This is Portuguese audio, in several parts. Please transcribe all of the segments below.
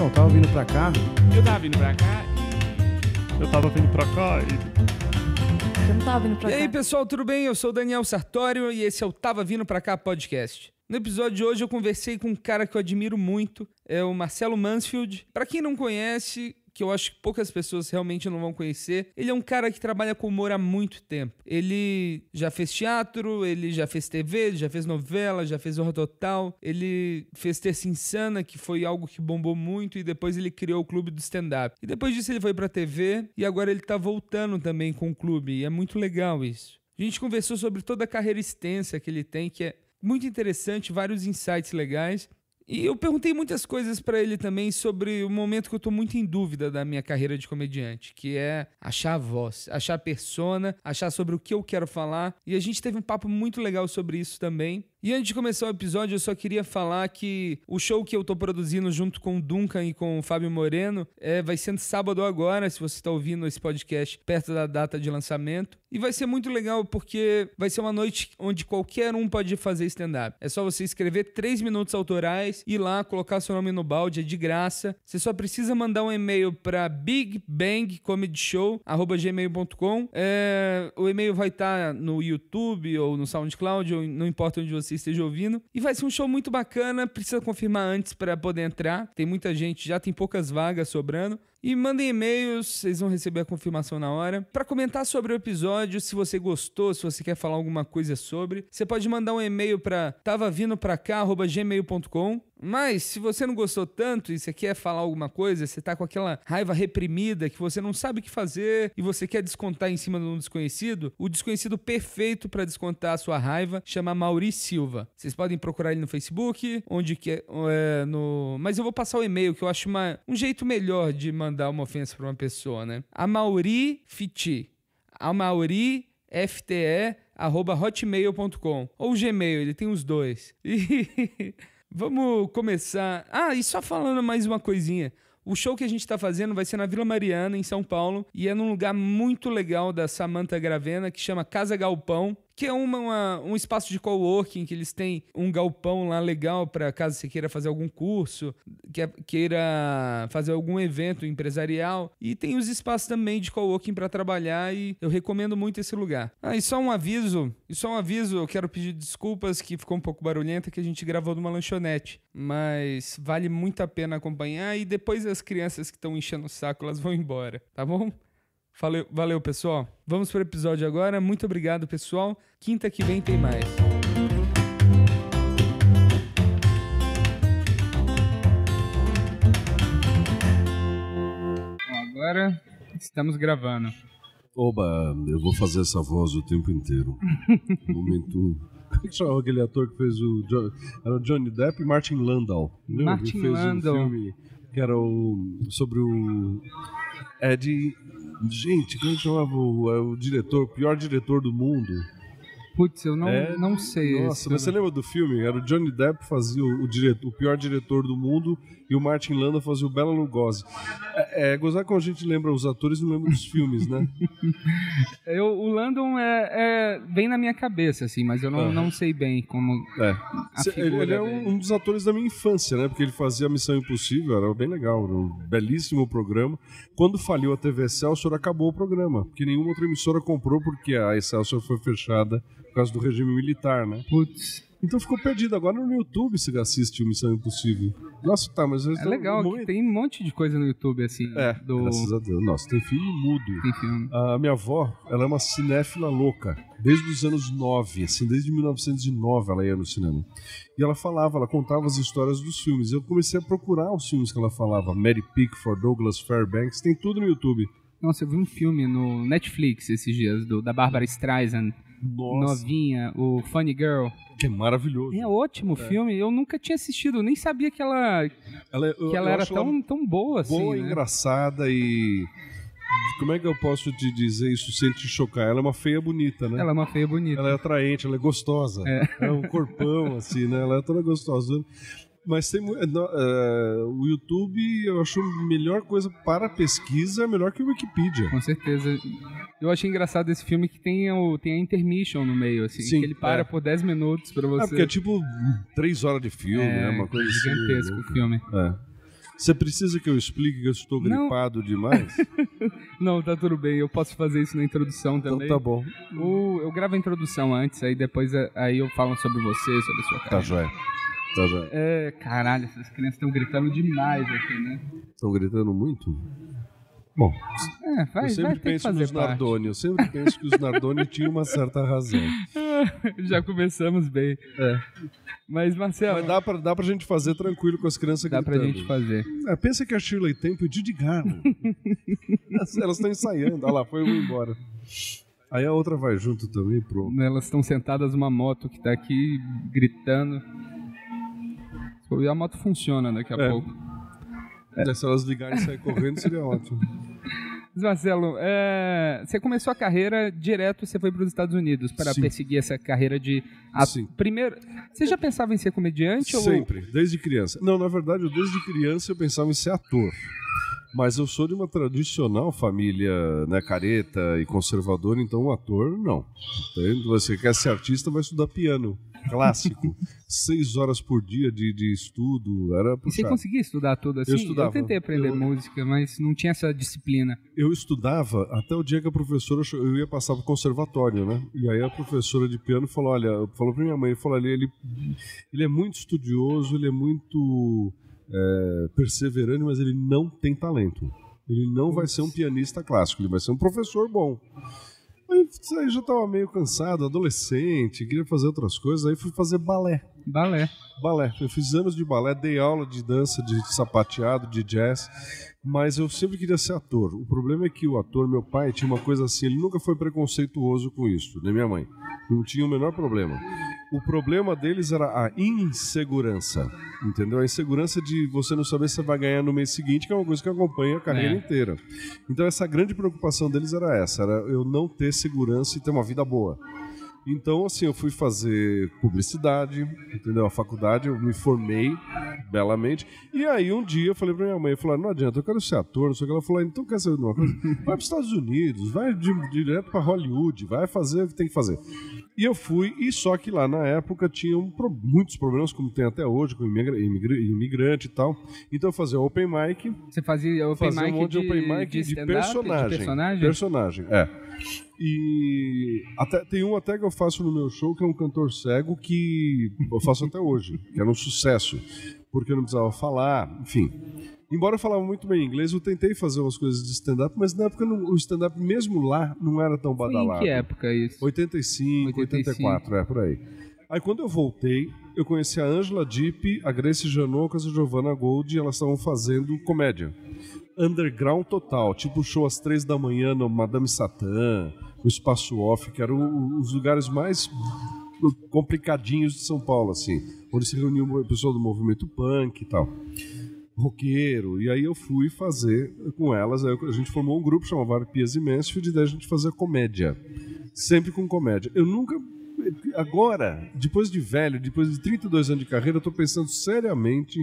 Não, tava vindo pra cá. Eu tava vindo pra cá Eu tava vindo pra cá e... Eu não tava vindo pra E cá. aí, pessoal, tudo bem? Eu sou o Daniel Sartório e esse é o Tava Vindo Pra Cá podcast. No episódio de hoje eu conversei com um cara que eu admiro muito, é o Marcelo Mansfield. Pra quem não conhece, que eu acho que poucas pessoas realmente não vão conhecer, ele é um cara que trabalha com humor há muito tempo. Ele já fez teatro, ele já fez TV, ele já fez novela, já fez Horror Total, ele fez Terça Insana, que foi algo que bombou muito, e depois ele criou o Clube do Stand-Up. E depois disso ele foi pra TV, e agora ele tá voltando também com o clube, e é muito legal isso. A gente conversou sobre toda a carreira extensa que ele tem, que é muito interessante, vários insights legais. E eu perguntei muitas coisas pra ele também sobre o momento que eu tô muito em dúvida da minha carreira de comediante, que é achar a voz, achar a persona, achar sobre o que eu quero falar. E a gente teve um papo muito legal sobre isso também. E antes de começar o episódio, eu só queria falar que o show que eu tô produzindo junto com o Duncan e com o Fábio Moreno vai ser sábado agora, se você tá ouvindo esse podcast perto da data de lançamento. E vai ser muito legal porque vai ser uma noite onde qualquer um pode fazer stand-up. É só você escrever 3 minutos autorais, ir lá, colocar seu nome no balde, é de graça. Você só precisa mandar um e-mail para bigbangcomedyshow@gmail.com. O e-mail vai estar no YouTube ou no SoundCloud, ou não importa onde você esteja ouvindo. E vai ser um show muito bacana, precisa confirmar antes para poder entrar. Tem muita gente, já tem poucas vagas sobrando. E mandem e-mails, vocês vão receber a confirmação na hora. Para comentar sobre o episódio, se você gostou, se você quer falar alguma coisa sobre, você pode mandar um e-mail para tavavindopracá@gmail.com. Mas se você não gostou tanto e você quer falar alguma coisa, você tá com aquela raiva reprimida que você não sabe o que fazer e você quer descontar em cima de um desconhecido, o desconhecido perfeito para descontar a sua raiva chama Mauri Silva. Vocês podem procurar ele no Facebook, onde que mas eu vou passar o e-mail, que eu acho um jeito melhor de mandar uma ofensa para uma pessoa, né? amaurifte@hotmail.com ou Gmail, ele tem os dois. E vamos começar. E só falando mais uma coisinha. O show que a gente tá fazendo vai ser na Vila Mariana, em São Paulo, e é num lugar muito legal da Samantha Gravena, que chama Casa Galpão, que é um espaço de coworking, que eles têm um galpão lá legal para caso você queira fazer algum curso, queira fazer algum evento empresarial. E tem os espaços também de coworking para trabalhar e eu recomendo muito esse lugar. E só um aviso, eu quero pedir desculpas que ficou um pouco barulhenta, que a gente gravou numa lanchonete. Mas vale muito a pena acompanhar e depois as crianças que estão enchendo o saco, elas vão embora, tá bom? Valeu, pessoal. Vamos pro episódio agora. Muito obrigado, pessoal. Quinta que vem tem mais. Agora estamos gravando. Oba, eu vou fazer essa voz o tempo inteiro. Momento. Como é que chama aquele ator que fez era o Johnny Depp e Martin Landau. Martin Landau. Um filme que era sobre o Ed. Gente, como é que chamava o diretor, o pior diretor do mundo? Putz, eu não sei. Nossa, mas você lembra do filme? Era o Johnny Depp fazia o pior diretor do mundo e o Martin Landau fazia o Bela Lugosi. Gozar como a gente lembra os atores e não lembra dos filmes, né? O Landon vem na minha cabeça, assim, mas eu não sei bem como a figura ele é dele. um dos atores da minha infância, né? Porque ele fazia Missão Impossível, era bem legal, era um belíssimo programa. Quando faliu a TV Excelsior, acabou o programa, porque nenhuma outra emissora comprou, porque a Excelsior foi fechada por causa do regime militar, né? Putz. Então ficou perdido. Agora no YouTube você assiste o Missão Impossível. Nossa, tá, mas... É legal, que tem um monte de coisa no YouTube, assim. Graças a Deus. Nossa, tem filme mudo. Tem filme. A minha avó, ela é uma cinéfila louca. Desde os anos 9, assim, desde 1909 ela ia no cinema. E ela contava as histórias dos filmes. Eu comecei a procurar os filmes que ela falava. Mary Pickford, Douglas Fairbanks, tem tudo no YouTube. Nossa, eu vi um filme no Netflix esses dias, da Barbara Streisand. Nossa. Novinha, o Funny Girl. Que é maravilhoso. É ótimo o filme. Eu nunca tinha assistido, eu nem sabia que ela era tão boa assim. Boa, né? Engraçada e... Como é que eu posso te dizer isso sem te chocar? Ela é uma feia bonita, né? Ela é uma feia bonita. Ela é atraente, ela é gostosa. É um corpão, assim, né? Ela é toda gostosa. Mas tem, o YouTube, eu acho a melhor coisa para pesquisa, melhor que o Wikipedia. Com certeza. Eu achei engraçado esse filme que tem a intermission no meio, assim. Sim, que ele para por 10 minutos pra você... porque é tipo 3 horas de filme, né? Uma coisa gigantesco assim, o filme. Você precisa que eu explique que eu estou gripado demais? Não, tá tudo bem. Eu posso fazer isso na introdução também. Então tá bom. Eu gravo a introdução antes, aí depois aí eu falo sobre você, sobre a sua Tá carreira. joia. Tá joia. Caralho, essas crianças estão gritando demais aqui, né? Estão gritando muito? Bom, Vai eu sempre ter que penso fazer nos parte. Nardoni. Eu sempre penso que os Nardoni tinham uma certa razão. Já começamos bem. Mas, Marcelo... Mas dá pra gente fazer tranquilo com as crianças Dá gritando. pra gente fazer. Pensa que a Shirley Temple e o Didi Garland. Elas estão ensaiando. Olha lá, foi uma embora. Aí a outra vai junto também, pronto. Elas estão sentadas numa moto que tá aqui gritando. E a moto funciona daqui a pouco. Se elas ligarem e sair correndo, seria ótimo. Mas, Marcelo, você começou a carreira direto, você foi para os Estados Unidos para Sim. perseguir essa carreira de... Sim. Primeiro, você já pensava em ser comediante? Sempre, desde criança. Não, na verdade, desde criança eu pensava em ser ator. Mas eu sou de uma tradicional família, né, careta e conservadora, então um ator, não. Então, você quer ser artista, vai estudar piano. Clássico. 6 horas por dia de estudo, era puxado. E você conseguia estudar tudo assim? Eu estudava. Eu tentei aprender música, mas não tinha essa disciplina. Eu estudava até o dia que a professora... Eu ia passar pro conservatório, né? E aí a professora de piano falou, falou pra minha mãe, falou, ele é muito estudioso, ele é muito perseverante, mas ele não tem talento. Ele não vai ser um pianista clássico, ele vai ser um professor bom. Aí já estava meio cansado, adolescente, queria fazer outras coisas, aí fui fazer balé. Balé. Eu fiz anos de balé, dei aula de dança, de sapateado, de jazz, mas eu sempre queria ser ator. O problema é que o ator, meu pai, tinha uma coisa assim, ele nunca foi preconceituoso com isso, nem minha mãe. Não tinha o menor problema. O problema deles era a insegurança, entendeu? A insegurança de você não saber se você vai ganhar no mês seguinte, que é uma coisa que acompanha a carreira inteira. Então essa grande preocupação deles era essa, era eu não ter segurança e ter uma vida boa. Então, assim, eu fui fazer publicidade, entendeu? A faculdade, eu me formei belamente. E aí, um dia, eu falei pra minha mãe, eu falei, não adianta, eu quero ser ator, não sei o que. Ela falou, então quer saber de uma coisa? Vai pros Estados Unidos, vai direto pra Hollywood, vai fazer o que tem que fazer. E eu fui, e só que lá na época tinham muitos problemas, como tem até hoje, com imigrante e tal. Então eu fazia open mic. Você fazia open mic um monte de open mic de personagem. Personagem, E tem um até que eu faço no meu show, que é um cantor cego, que eu faço até hoje, que era um sucesso, porque eu não precisava falar, enfim. Embora eu falava muito bem inglês, eu tentei fazer umas coisas de stand-up, mas na época o stand-up mesmo lá não era tão badalado. Em que época isso? 85, 84, por aí. Aí quando eu voltei, eu conheci a Angela Dipp, a Grace Janocas e a Giovanna Gold, e elas estavam fazendo comédia. Underground total, tipo show às 3 da manhã no Madame Satã, o Espaço Off, que eram os lugares mais complicadinhos de São Paulo, assim, onde se reuniu o pessoal do movimento punk e tal, roqueiro, e aí eu fui fazer com elas, aí a gente formou um grupo, chamava Arpias e Mansfield, e daí a gente fazia comédia, sempre com comédia. Eu nunca... Agora, depois de velho, depois de 32 anos de carreira, eu estou pensando seriamente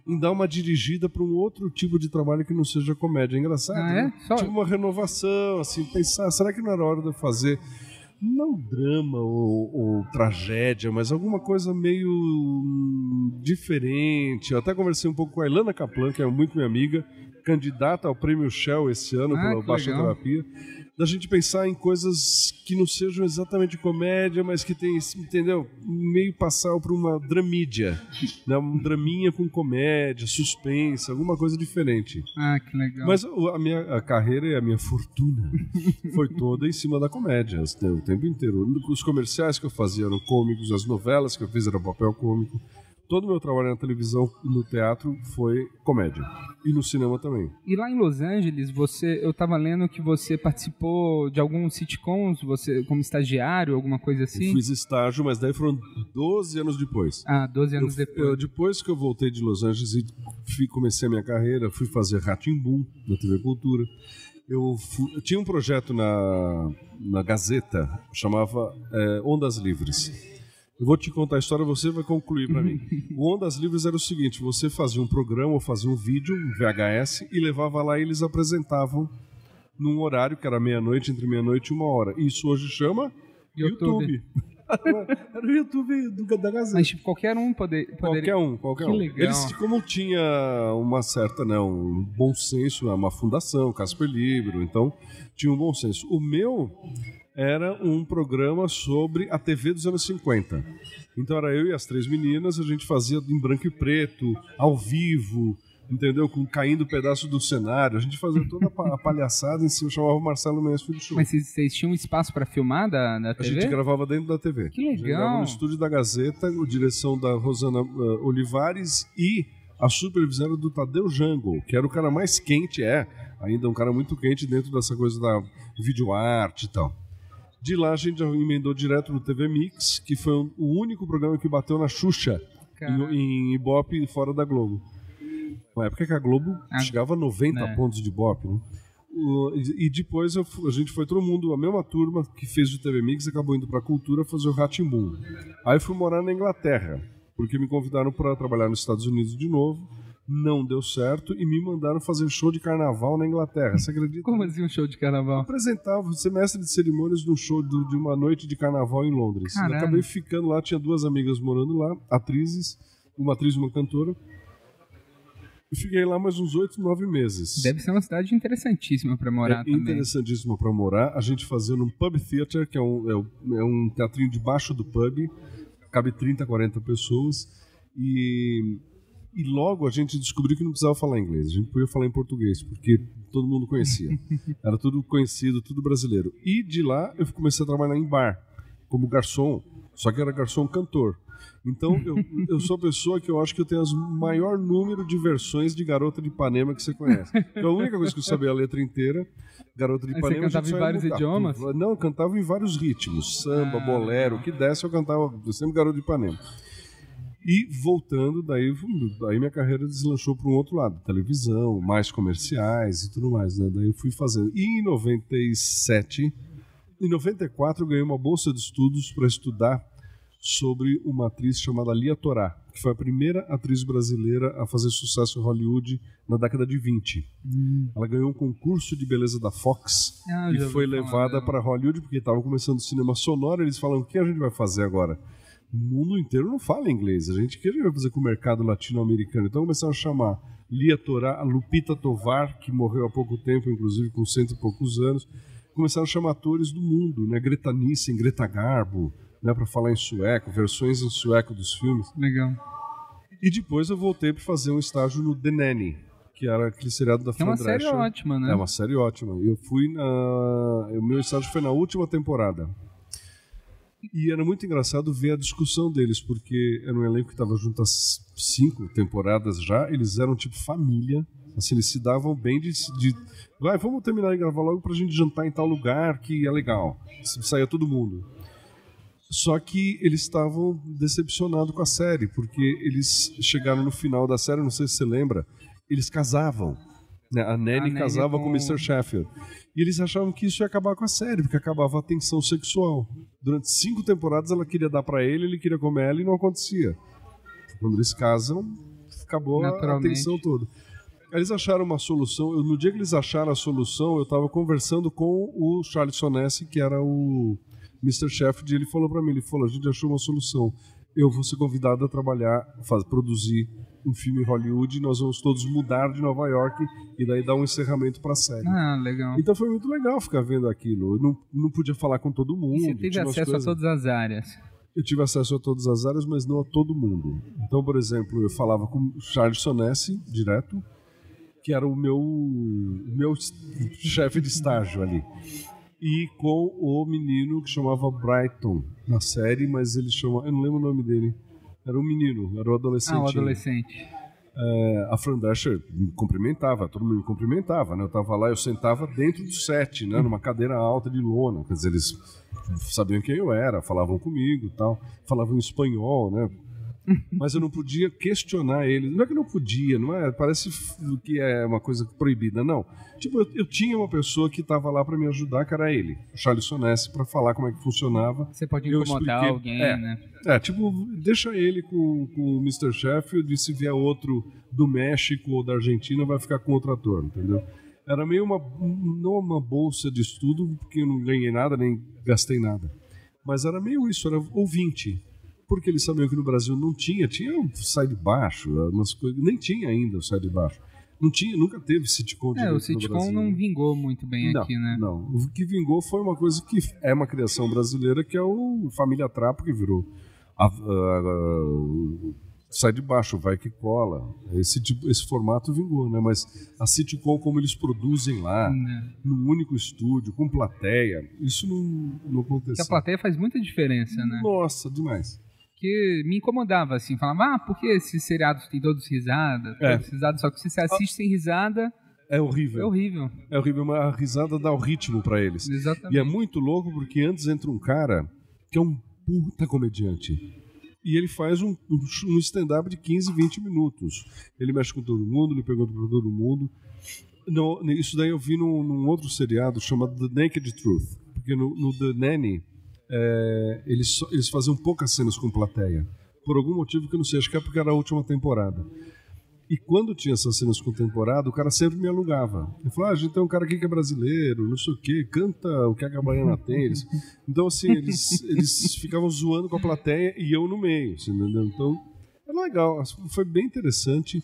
em dar uma dirigida para um outro tipo de trabalho que não seja comédia. É engraçado, né? Tipo uma renovação, assim, pensar, será que não era hora de eu fazer, não drama ou tragédia, mas alguma coisa meio diferente. Eu até conversei um pouco com a Ilana Kaplan, que é muito minha amiga, candidata ao Prêmio Shell esse ano pela Baixa Terapia. Da gente pensar em coisas que não sejam exatamente comédia, mas que tem, entendeu? Meio passar por uma dramídia, né? Um draminha com comédia, suspense, alguma coisa diferente. Ah, que legal. Mas a minha carreira e a minha fortuna foi toda em cima da comédia, o tempo inteiro. Os comerciais que eu fazia eram cômicos, as novelas que eu fiz eram papel cômico. Todo o meu trabalho na televisão e no teatro foi comédia. E no cinema também. E lá em Los Angeles, eu estava lendo que você participou de alguns sitcoms, você como estagiário, alguma coisa assim? Eu fiz estágio, mas daí foram 12 anos depois. 12 anos depois. Depois que eu voltei de Los Angeles e comecei a minha carreira, fui fazer Rá-Tim-Bum na TV Cultura. Eu tinha um projeto na Gazeta, chamava Ondas Livres. Eu vou te contar a história, você vai concluir para mim. O Ondas Livres era o seguinte, você fazia um programa ou fazia um vídeo, um VHS, e levava lá e eles apresentavam num horário que era meia-noite, entre meia-noite e 1h. Isso hoje chama YouTube. Era o YouTube da Gazeta. Mas tipo, qualquer um poderia... Qualquer um. Que legal. Eles, como tinha uma certa, né, um bom senso, uma fundação, Casper Libero, então tinha um bom senso. O meu era um programa sobre a TV dos anos 50. Então era eu e as 3 meninas, a gente fazia em branco e preto, ao vivo, entendeu? Caindo pedaço do cenário. A gente fazia toda a palhaçada em cima, chamava Marcelo Mansfield Show. Mas vocês tinham espaço pra filmar da TV? A gente gravava dentro da TV. Que legal. A gente gravava no estúdio da Gazeta, com direção da Rosana Olivares e a supervisão do Tadeu Jango, que era o cara mais quente, ainda um cara muito quente dentro dessa coisa da videoarte e tal. De lá a gente já emendou direto no TV Mix, que foi o único programa que bateu na Xuxa, em Ibope, fora da Globo. Uma época que a Globo chegava a 90 pontos de Ibope, né? E depois a gente foi todo mundo, a mesma turma que fez o TV Mix, acabou indo pra Cultura fazer o Rá-Tim-Bum. Aí fui morar na Inglaterra, porque me convidaram para trabalhar nos Estados Unidos de novo. Não deu certo e me mandaram fazer show de carnaval na Inglaterra. Você acredita? Como assim um show de carnaval? Eu apresentava o semestre de cerimônias num show de uma noite de carnaval em Londres. Caramba. Eu acabei ficando lá, tinha 2 amigas morando lá, atrizes, uma atriz e uma cantora. Eu fiquei lá mais uns 8, 9 meses. Deve ser uma cidade interessantíssima para morar também. Interessantíssima para morar. A gente fazia num pub theater, que é um teatrinho debaixo do pub, cabe 30, 40 pessoas. E logo a gente descobriu que não precisava falar inglês, a gente podia falar em português, porque todo mundo conhecia. Era tudo conhecido, tudo brasileiro. E de lá eu comecei a trabalhar em bar, como garçom, só que era garçom cantor. Então eu sou a pessoa que eu acho que eu tenho o maior número de versões de Garota de Ipanema que você conhece. Então a única coisa que eu sabia a letra inteira, Garota de Ipanema... Você cantava em vários idiomas? Não, eu cantava em vários ritmos, samba, bolero, o que desse eu cantava, eu sempre Garota de Ipanema. E voltando, daí minha carreira deslanchou para um outro lado, televisão, mais comerciais e tudo mais, né? Daí eu fui fazendo. E em 94 eu ganhei uma bolsa de estudos para estudar sobre uma atriz chamada Lia Torá, que foi a primeira atriz brasileira a fazer sucesso em Hollywood na década de 20. Ela ganhou um concurso de beleza da Fox e foi levada para Hollywood porque estava começando o cinema sonoro. Eles falaram, o que a gente vai fazer agora? O mundo inteiro não fala inglês. A gente vai fazer com o mercado latino-americano. Então começaram a chamar Lia Torá, a Lupita Tovar, que morreu há pouco tempo, inclusive com 100 e poucos anos. Começaram a chamar atores do mundo, né? Greta Nissen, Greta Garbo, né? Para falar em sueco, versões em sueco dos filmes. Legal. E depois eu voltei para fazer um estágio no The Nanny, que era aquele seriado da Fran Drescher. É uma série ótima, né? É uma série ótima. Eu fui o meu estágio foi na última temporada. E era muito engraçado ver a discussão deles, porque era um elenco que estava junto há 5 temporadas já, eles eram tipo família, assim, eles se davam bem vamos terminar de gravar logo pra gente jantar em tal lugar que é legal. Saía todo mundo. Só que eles estavam decepcionados com a série, porque eles chegaram no final da série, não sei se você lembra, eles casavam. Né? A Nanny casava com o Mr. Sheffield. E eles achavam que isso ia acabar com a série, porque acabava a tensão sexual. Durante 5 temporadas ela queria dar pra ele queria comer ela e não acontecia. Quando eles casam, acabou a tensão toda. Eles acharam uma solução. No dia que eles acharam a solução, eu estava conversando com o Charles Sonesse, que era o Mr. Sheffield, e ele falou pra mim, a gente achou uma solução. Eu vou ser convidado a trabalhar, produzir um filme em Hollywood, e nós vamos todos mudar de Nova York e daí dar um encerramento pra série. Ah, legal. Então foi muito legal ficar vendo aquilo. Eu não podia falar com todo mundo. E você teve acesso a todas as áreas? Eu tive acesso a todas as áreas, mas não a todo mundo. Então, por exemplo, eu falava com o Charles Sonesse, direto, que era o meu chefe de estágio ali. E com o menino que chamava Brighton na série, mas ele chama... Eu não lembro o nome dele. Era um menino, era um adolescente. O adolescente. A Fran Drescher me cumprimentava, todo mundo me cumprimentava, né? Eu tava lá, eu sentava dentro do set, né? Numa cadeira alta de lona. Quer dizer, eles sabiam quem eu era, falavam comigo e tal. Falavam em espanhol, né? Mas eu não podia questionar eles. Não é que eu não podia, não é? Parece que é uma coisa proibida, não. Tipo, eu tinha uma pessoa que estava lá para me ajudar, que era ele, o Charles Sonesse, para falar como é que funcionava. Você pode incomodar alguém, né? Tipo, deixa ele com o Mr. Sheffield e se vier outro do México ou da Argentina, vai ficar com outro ator, entendeu? Era meio não uma bolsa de estudo, porque eu não ganhei nada, nem gastei nada. Mas era meio isso, era ouvinte. Porque eles sabiam que no Brasil não tinha o Sai de Baixo, umas coisas, nem tinha ainda o Sai de Baixo. Não tinha, nunca teve sitcom direito o sitcom no Brasil. não vingou muito bem aqui, né? Não, o que vingou foi uma coisa que é uma criação brasileira, que é o Família Trapo, que virou Sai de Baixo, Vai Que Cola. Esse formato vingou, né? Mas a sitcom, como eles produzem lá, num único estúdio, com plateia, isso não aconteceu. Porque a plateia faz muita diferença, né? Nossa, demais. Que me incomodava, assim, falava, por que esses seriados têm todos risada? Só que se você assiste sem risada... É horrível. É horrível. É horrível, mas a risada dá o ritmo pra eles. Exatamente. E é muito louco porque antes entra um cara que é um puta comediante. E ele faz um stand-up de 15, 20 minutos. Ele mexe com todo mundo, ele pergunta pra todo mundo. Isso daí eu vi num outro seriado chamado The Naked Truth. Porque no The Nanny... eles faziam poucas cenas com plateia. Por algum motivo que eu não sei, acho que é porque era a última temporada. E quando tinha essas cenas com temporada, o cara sempre me alugava. Ele falou, a gente tem um cara aqui que é brasileiro, não sei o quê, canta o que a Baiana tem. Então, assim, eles ficavam zoando com a plateia e eu no meio, assim, entendeu? Então, era legal, foi bem interessante.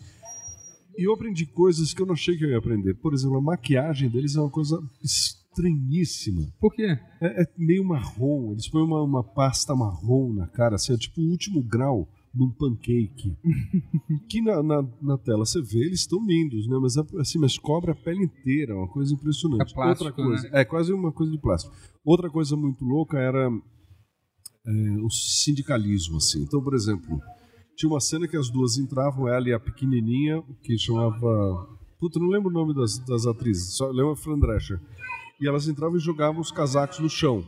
E eu aprendi coisas que eu não achei que eu ia aprender. Por exemplo, a maquiagem deles é uma coisa estranhíssima. Por quê? É meio marrom. Eles põem uma pasta marrom na cara, assim, é tipo o último grau de um pancake. Que na tela você vê, eles estão lindos, né? Mas cobre a pele inteira, uma coisa impressionante. É plástico, outra coisa, né? É quase uma coisa de plástico. Outra coisa muito louca era o sindicalismo, assim. Então, por exemplo, tinha uma cena que as duas entravam, ela e a pequenininha, que chamava... Puta, não lembro o nome das atrizes, só lembro a Fran Drescher. E elas entravam e jogavam os casacos no chão.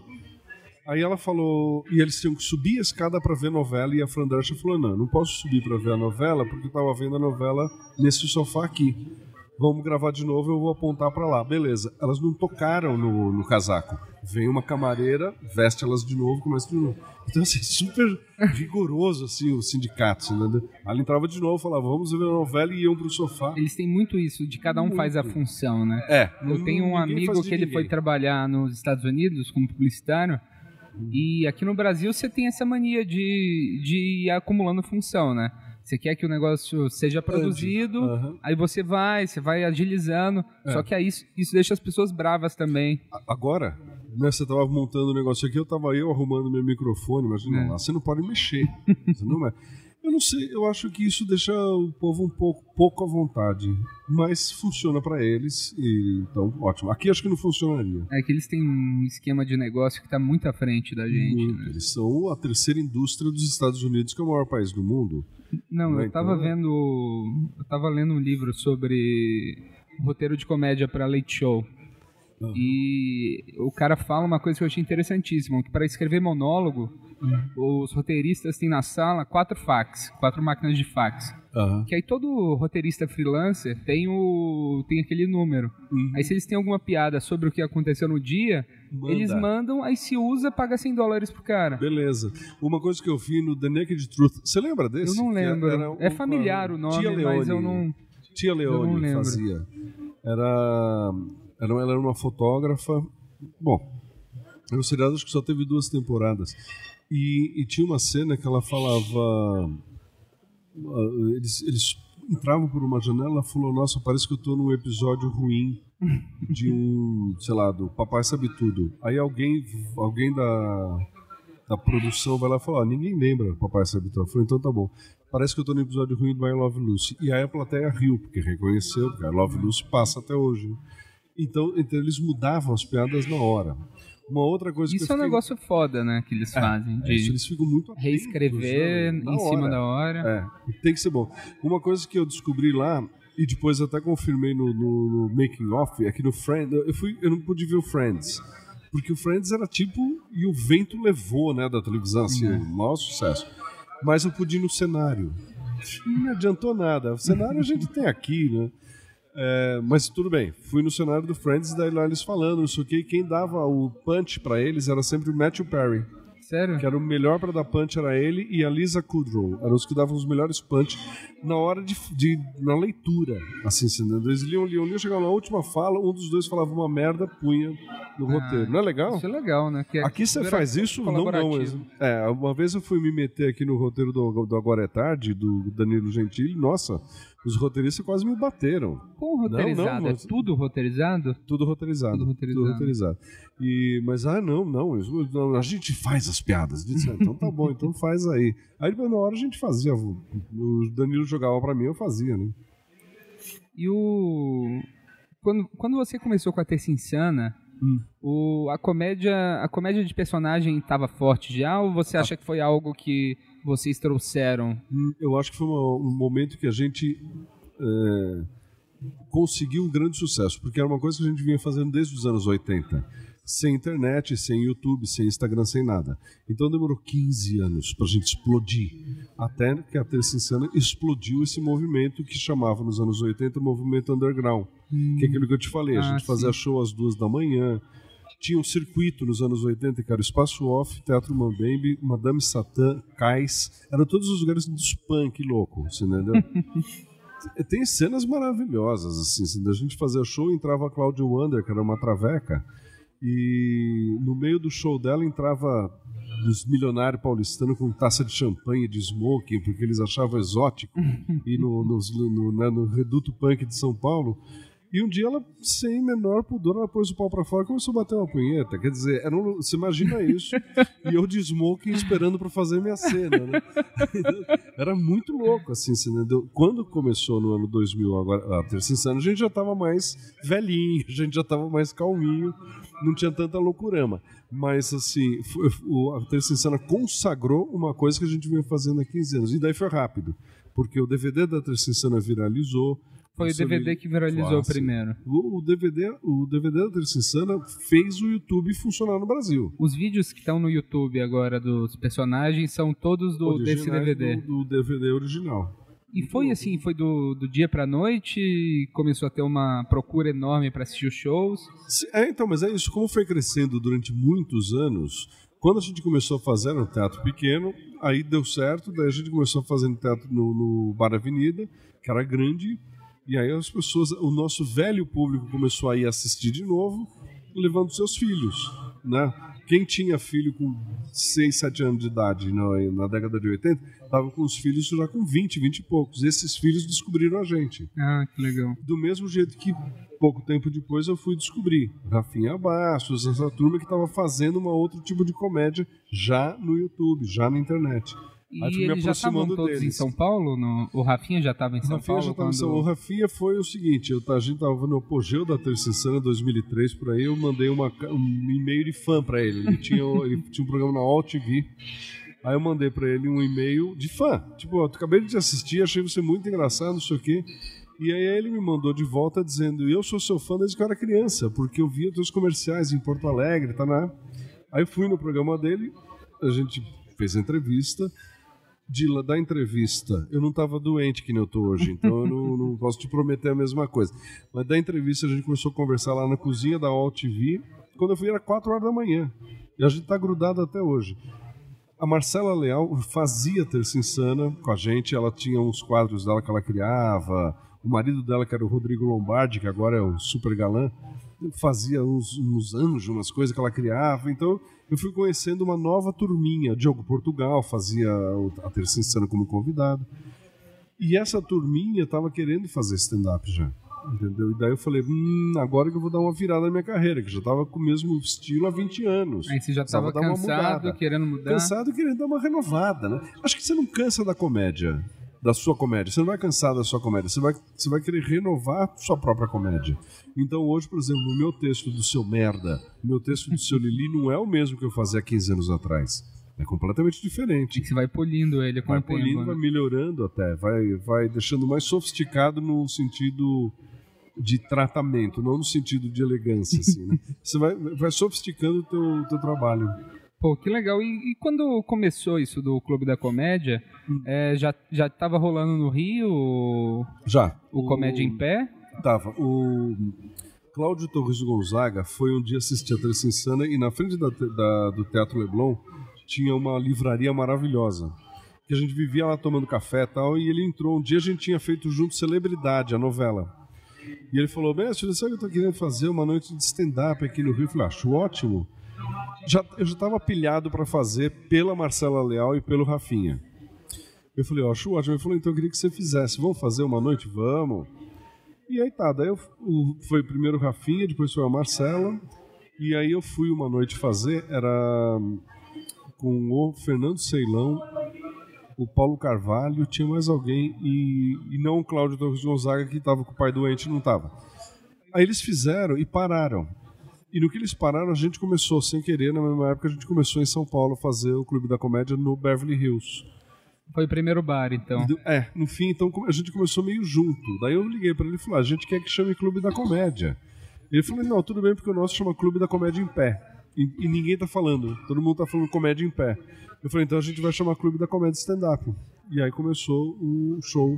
Aí ela falou... E eles tinham que subir a escada para ver a novela, e a Fran Drescher falou, não posso subir para ver a novela, porque eu estava vendo a novela nesse sofá aqui. Vamos gravar de novo, eu vou apontar para lá. Beleza. Elas não tocaram no casaco. Vem uma camareira, veste elas de novo, começa de novo. Então, assim, super rigoroso, assim, o sindicato, entendeu? Ela entrava de novo, falava, vamos ver a novela, e iam pro sofá. Eles têm muito isso, de cada um faz a função, né? Eu tenho um amigo que ele foi trabalhar nos Estados Unidos como publicitário, e aqui no Brasil você tem essa mania de ir acumulando função, né? Você quer que o negócio seja produzido, aí você vai agilizando, só que aí isso deixa as pessoas bravas também. Agora, né, você estava montando o negócio aqui, eu estava arrumando meu microfone, imagina lá, você não pode mexer. Você não Eu não sei, eu acho que isso deixa o povo um pouco à vontade, mas funciona para eles, e então ótimo. Aqui acho que não funcionaria. É que eles têm um esquema de negócio que está muito à frente da gente. Muito. Né? Eles são a terceira indústria dos Estados Unidos, que é o maior país do mundo. Não, eu estava lendo um livro sobre roteiro de comédia para Late Show. E o cara fala uma coisa que eu achei interessantíssima, que para escrever monólogo, os roteiristas têm na sala 4 máquinas de fax. Que aí todo roteirista freelancer tem aquele número. Aí se eles têm alguma piada sobre o que aconteceu no dia, eles mandam, aí se usa, paga $100 pro cara. Beleza. Uma coisa que eu vi no The Naked Truth, você lembra desse? Eu não lembro. É familiar o nome, mas eu não... Tia Leone fazia. Ela era uma fotógrafa. Bom, o seriado acho que só teve 2 temporadas. E tinha uma cena que ela falava... Eles entravam por uma janela e falou, nossa, parece que eu tô num episódio ruim de do Papai Sabe Tudo. Aí alguém da produção vai lá e fala, ninguém lembra Papai Sabe Tudo. Eu falei, então tá bom. Parece que eu tô no episódio ruim do I Love Lucy. E aí a plateia riu, porque reconheceu, porque I Love Lucy passa até hoje. Então eles mudavam as piadas na hora. Uma outra coisa isso é um negócio foda, né, que eles fazem. Isso, eles ficam muito atentos, reescrever em cima da hora. Tem que ser bom. Uma coisa que eu descobri lá, e depois até confirmei no Making Off, é que no Friends, eu não pude ver o Friends, porque o Friends era tipo, e o vento levou, né, da televisão, assim, o maior sucesso. Mas eu pude ir no cenário. Não adiantou nada. O cenário a gente tem aqui, né? Mas tudo bem, fui no cenário do Friends, daí lá eles falando, não sei o que, e quem dava o punch pra eles era sempre o Matthew Perry. Sério? Que era o melhor pra dar punch, era ele e a Lisa Kudrow. Eram os que davam os melhores punch na hora na leitura. Assim, eles liam, chegavam na última fala, um dos dois falava uma merda, punha no roteiro. Não é legal? Isso é legal, né? Que aqui você faz isso? Não. Uma vez eu fui me meter aqui no roteiro do Agora é Tarde, do Danilo Gentili. Nossa, os roteiristas quase me bateram. Como roteirizado? É tudo roteirizado? Tudo roteirizado. Mas, não, a gente faz as piadas. Disse, então tá bom, então faz aí. Aí depois na hora a gente fazia. O Danilo jogava pra mim, eu fazia, né? E Quando você começou com a Terça Insana, a comédia de personagem estava forte já, ou você acha que foi algo que vocês trouxeram? Eu acho que foi um momento que a gente conseguiu um grande sucesso, porque era uma coisa que a gente vinha fazendo desde os anos 80. Sem internet, sem YouTube, sem Instagram, sem nada. Então demorou 15 anos pra gente explodir. Até que a Terça Insana explodiu esse movimento que chamava nos anos 80 o movimento underground. Que é aquilo que eu te falei. A gente fazia show às 2 da manhã. Tinha um circuito nos anos 80 que era o Espaço Off, Teatro Mambembe, Madame Satã, Cais. Eram todos os lugares dos punk loucos, entendeu? Tem cenas maravilhosas, assim. A gente fazia show, entrava a Claudia Wander, que era uma traveca. E no meio do show dela entrava os milionários paulistanos com taça de champanhe, de smoking, porque eles achavam exótico, e no Reduto Punk de São Paulo. E um dia ela, sem menor pudor, ela pôs o pau pra fora e começou a bater uma punheta. Quer dizer, você imagina isso, e eu de smoking esperando pra fazer minha cena, né? Era muito louco, assim, entendeu? Quando começou no ano 2000, agora, a Terça Insana, a gente já tava mais velhinho, a gente já tava mais calminho, não tinha tanta loucurama. Mas, assim, a Terça Insana consagrou uma coisa que a gente vinha fazendo há 15 anos. E daí foi rápido, porque o DVD da Terça Insana viralizou. Foi o DVD que viralizou primeiro. O DVD da Terça Insana fez o YouTube funcionar no Brasil. Os vídeos que estão no YouTube agora dos personagens são todos desse DVD. Do DVD original. E foi assim, foi do dia pra noite, começou a ter uma procura enorme para assistir os shows. Então, mas é isso. Como foi crescendo durante muitos anos, quando a gente começou a fazer no teatro pequeno, aí deu certo, daí a gente começou a fazer no teatro no Bar Avenida, que era grande. E aí as pessoas, o nosso velho público começou a ir assistir de novo, levando seus filhos, né? Quem tinha filho com 6, 7 anos de idade na década de 80, estava com os filhos já com 20 e poucos. Esses filhos descobriram a gente. Ah, que legal. Do mesmo jeito que, pouco tempo depois, eu fui descobrir Rafinha Bastos, essa turma que estava fazendo um outro tipo de comédia já no YouTube, já na internet. E eles já estavam todos em São Paulo? O Rafinha já estava em São Paulo? O Rafinha foi o seguinte, a gente estava no apogeu da Terça Insana 2003, por aí, eu mandei um e-mail de fã para ele. Ele tinha um programa na All TV, aí eu mandei para ele um e-mail de fã. Tipo, eu acabei de te assistir, achei você muito engraçado, não sei o quê. E aí ele me mandou de volta dizendo, eu sou seu fã desde que eu era criança, porque eu via teus comerciais em Porto Alegre, tá, né? Aí eu fui no programa dele, a gente fez a entrevista. Da entrevista, eu não estava doente que nem eu tô hoje, então eu não posso te prometer a mesma coisa. Mas da entrevista a gente começou a conversar lá na cozinha da All TV. Quando eu fui era 4 horas da manhã. E a gente tá grudado até hoje. A Marcela Leal fazia Terça Insana com a gente, ela tinha uns quadros dela que ela criava. O marido dela, que era o Rodrigo Lombardi, que agora é o super galã, fazia uns anjos, umas coisas que ela criava. Então eu fui conhecendo uma nova turminha. Diogo Portugal fazia a Terça Insana como convidado. E essa turminha estava querendo fazer stand-up já. Entendeu? E daí eu falei, agora que eu vou dar uma virada na minha carreira, que já estava com o mesmo estilo há 20 anos. Aí você já estava cansado, querendo mudar. Cansado e querendo dar uma renovada, né? Acho que você não cansa da comédia. Da sua comédia. Você não vai cansar da sua comédia. Você vai querer renovar a sua própria comédia. Então hoje, por exemplo, o meu texto do Seu Merda, o meu texto do Seu Lili não é o mesmo que eu fazia há 15 anos atrás. É completamente diferente. E você vai polindo ele com o tempo. Vai polindo, vai melhorando até. Vai deixando mais sofisticado no sentido de tratamento, não no sentido de elegância, assim, né? Você vai sofisticando o teu trabalho. Pô, que legal. E quando começou isso do Clube da Comédia, já tava rolando no Rio? Já. O Comédia em Pé? Tava. O Cláudio Torres Gonzaga foi um dia assistir a Terça Insana e na frente do Teatro Leblon tinha uma livraria maravilhosa. Que a gente vivia lá tomando café e tal, e ele entrou. Um dia a gente tinha feito junto Celebridade, a novela. E ele falou, mestre, sabe que eu tô querendo fazer uma noite de stand-up aqui no Rio? Eu falei, acho ótimo. Eu já estava pilhado para fazer pela Marcela Leal e pelo Rafinha. Eu falei, acho ótimo. Ele falou, então eu queria que você fizesse. Vamos fazer uma noite? Vamos. E aí tá, daí foi primeiro o Rafinha, depois foi a Marcela. E aí eu fui uma noite fazer, era com o Fernando Ceilão, o Paulo Carvalho, tinha mais alguém, e não o Cláudio Torres Gonzaga, que estava com o pai doente, não estava. Aí eles fizeram e pararam. E no que eles pararam, a gente começou, sem querer, na mesma época, a gente começou em São Paulo a fazer o Clube da Comédia no Beverly Hills. Foi o primeiro bar, então. No fim, então, a gente começou meio junto. Daí eu liguei para ele e falei, a gente quer que chame Clube da Comédia. Ele falou, não, tudo bem, porque o nosso chama Clube da Comédia em Pé. E ninguém tá falando, todo mundo tá falando comédia em pé. Eu falei, então a gente vai chamar Clube da Comédia Stand-Up. E aí começou o show.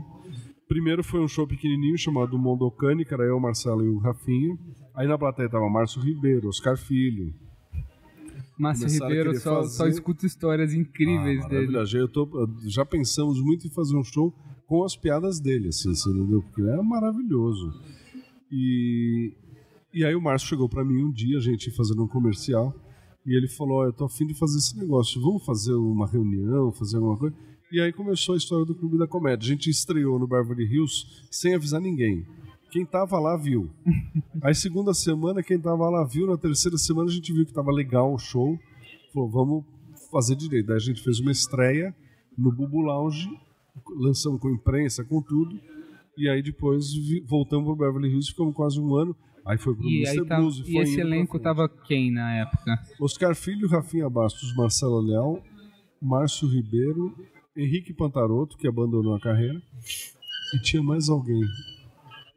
Primeiro foi um show pequenininho chamado Mondocane, que era eu, o Marcelo e o Rafinha. Aí na plateia tava Márcio Ribeiro, Oscar Filho. Márcio Ribeiro só escuta histórias incríveis dele. Já pensamos muito em fazer um show com as piadas dele, assim, entendeu? Porque é maravilhoso. E aí o Márcio chegou pra mim um dia, a gente fazendo um comercial, e ele falou, eu tô a fim de fazer esse negócio, vamos fazer uma reunião, fazer alguma coisa? E aí começou a história do Clube da Comédia. A gente estreou no Beverly Hills sem avisar ninguém. Quem tava lá viu. Aí segunda semana, quem tava lá viu. Na terceira semana a gente viu que tava legal o show. Falou, vamos fazer direito. Daí a gente fez uma estreia no Bubu Lounge, lançamos com imprensa, com tudo. E aí depois voltamos pro Beverly Hills, ficamos quase um ano. Aí foi pro Mr. Blues. E esse elenco tava quem na época? Oscar Filho, Rafinha Bastos, Marcelo Leal, Márcio Ribeiro, Henrique Pantarotto, que abandonou a carreira, e tinha mais alguém.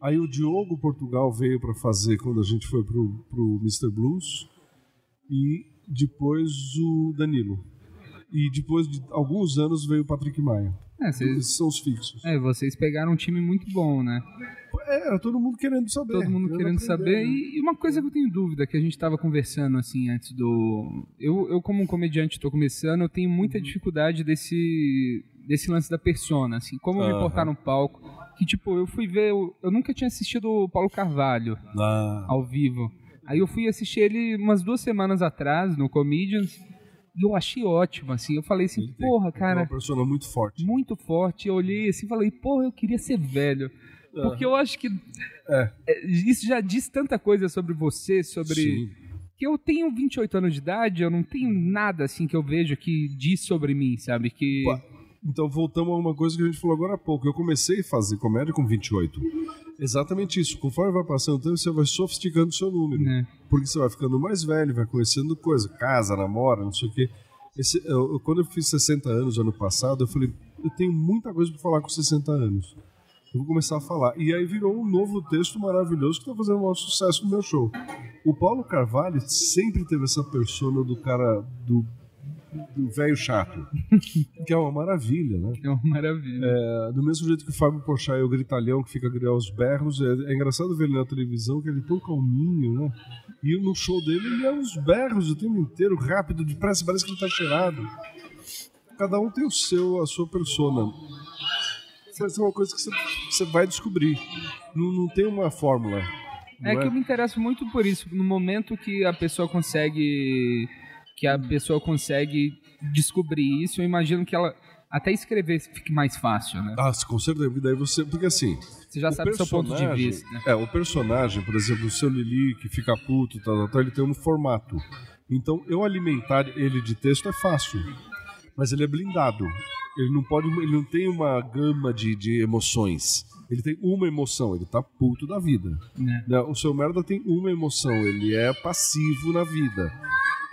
Aí o Diogo Portugal veio para fazer quando a gente foi pro Mr. Blues, e depois o Danilo. E depois de alguns anos veio o Patrick Maia. Esses são os fixos. Vocês pegaram um time muito bom, né? Era todo mundo querendo saber. Todo mundo querendo saber. E uma coisa que eu tenho dúvida, que a gente estava conversando assim antes do... Eu como um comediante estou começando, eu tenho muita dificuldade desse lance da persona, assim. Como me portar no palco. Que tipo, eu fui ver... Eu nunca tinha assistido o Paulo Carvalho ao vivo. Aí eu fui assistir ele umas 2 semanas atrás, no Comedians... E eu achei ótimo, assim. Eu falei assim, porra, cara... É uma persona muito forte. Muito forte. Eu olhei assim e falei, porra, eu queria ser velho. Porque eu acho que isso já diz tanta coisa sobre você, sobre... Sim. Que eu tenho 28 anos de idade, eu não tenho nada, assim, que eu vejo que diz sobre mim, sabe? Que... Então voltamos a uma coisa que a gente falou agora há pouco. Eu comecei a fazer comédia com 28. Exatamente isso. Conforme vai passando o tempo, você vai sofisticando o seu número. Porque você vai ficando mais velho, vai conhecendo coisa, casa, namora, não sei o quê. Quando eu fiz 60 anos ano passado, eu falei, eu tenho muita coisa para falar com 60 anos. Eu vou começar a falar. E aí virou um novo texto maravilhoso que está fazendo um maior sucesso no meu show. O Paulo Carvalho sempre teve essa persona do cara do velho chato, que é uma maravilha, né? É uma maravilha. Do mesmo jeito que o Fábio Porchat é o gritalhão que fica a gritar os berros, é engraçado ver ele na televisão, que ele é tão calminho, né? E no show dele ele é uns berros o tempo inteiro, rápido, depressa, parece que ele tá cheirado. Cada um tem a sua persona. Vai ser uma coisa que você vai descobrir. Não tem uma fórmula. Que eu me interesso muito por isso. No momento que a pessoa consegue descobrir isso, eu imagino que ela até escrever fique mais fácil, né? Com certeza. Daí porque assim... Você já sabe o seu ponto de vista. O personagem, por exemplo, o seu Lili, que fica puto, ele tem um formato. Então, eu alimentar ele de texto é fácil. Mas ele é blindado. Ele não tem uma gama de emoções. Ele tem uma emoção, ele tá puto da vida. O seu merda tem uma emoção, ele é passivo na vida.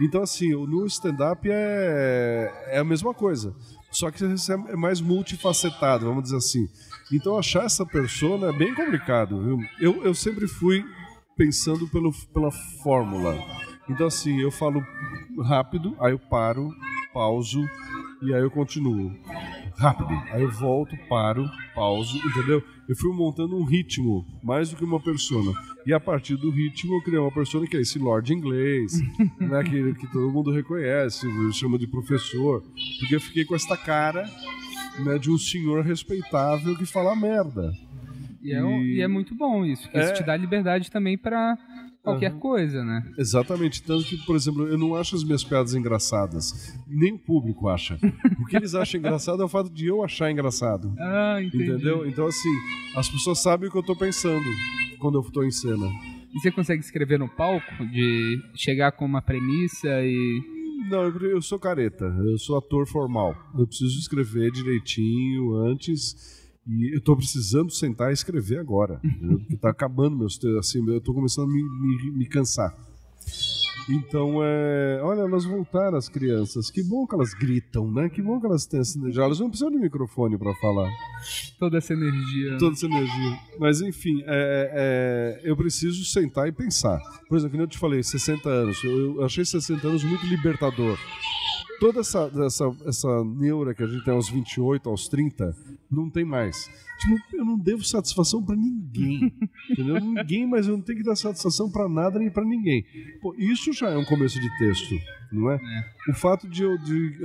Então, assim, no stand-up é a mesma coisa. Só que você é mais multifacetado, vamos dizer assim. Então, achar essa persona é bem complicado, viu? Eu sempre fui pensando pela fórmula. Então, assim, eu falo rápido, aí eu paro, pauso, e aí eu continuo. rápido. Aí eu volto, paro, pauso, entendeu? Eu fui montando um ritmo, mais do que uma persona. E a partir do ritmo eu criei uma persona que é esse Lorde inglês, né, que todo mundo reconhece, chama de professor, porque eu fiquei com esta cara, né, de um senhor respeitável que fala merda. E é muito bom isso, porque isso te dá liberdade também pra qualquer coisa, né? Exatamente, tanto que, por exemplo, eu não acho as minhas piadas engraçadas, nem o público acha. O que eles acham engraçado é o fato de eu achar engraçado. Ah, entendi. Entendeu? Então, assim, as pessoas sabem o que eu tô pensando quando eu tô em cena. E você consegue escrever no palco? De chegar com uma premissa e... Não, eu sou careta, eu sou ator formal. Eu preciso escrever direitinho antes... E eu tô precisando sentar e escrever agora, entendeu? Porque tá acabando meus textos, assim, eu tô começando a me cansar. Então, olha, elas voltaram, as crianças. Que bom que elas gritam, né? Que bom que elas têm essa energia. Elas não precisam de microfone para falar. Toda essa energia. Toda essa energia. Mas, enfim, eu preciso sentar e pensar. Por exemplo, como eu te falei, 60 anos. Eu achei 60 anos muito libertador. Toda essa neura que a gente tem aos 28, aos 30, não tem mais. Tipo, eu não devo satisfação pra ninguém. Entendeu? Ninguém, mas eu não tenho que dar satisfação pra nada nem pra ninguém. Pô, isso já é um começo de texto, não é? O fato de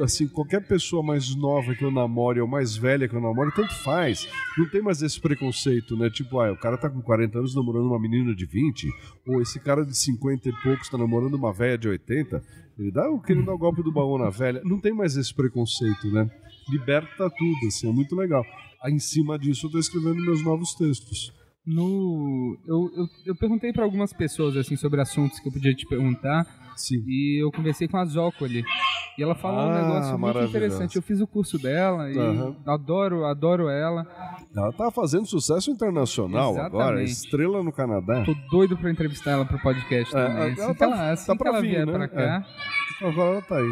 assim, qualquer pessoa mais nova que eu namore ou mais velha que eu namore, tanto faz. Não tem mais esse preconceito, né? Tipo, o cara tá com 40 anos namorando uma menina de 20, ou esse cara de 50 e poucos tá namorando uma velha de 80. Ele querendo dar o golpe do baú na velha. Não tem mais esse preconceito, né? Liberta tudo, assim, é muito legal. Aí, em cima disso, eu tô escrevendo meus novos textos. Eu perguntei para algumas pessoas assim sobre assuntos que eu podia te perguntar. Sim. E eu conversei com a Zócoli. E ela falou um negócio muito interessante. Eu fiz o curso dela e adoro ela. Ela tá fazendo sucesso internacional. Exatamente. Agora, estrela no Canadá. Tô doido pra entrevistar ela pro podcast também. Assim que ela vier pra cá. Agora ela tá aí.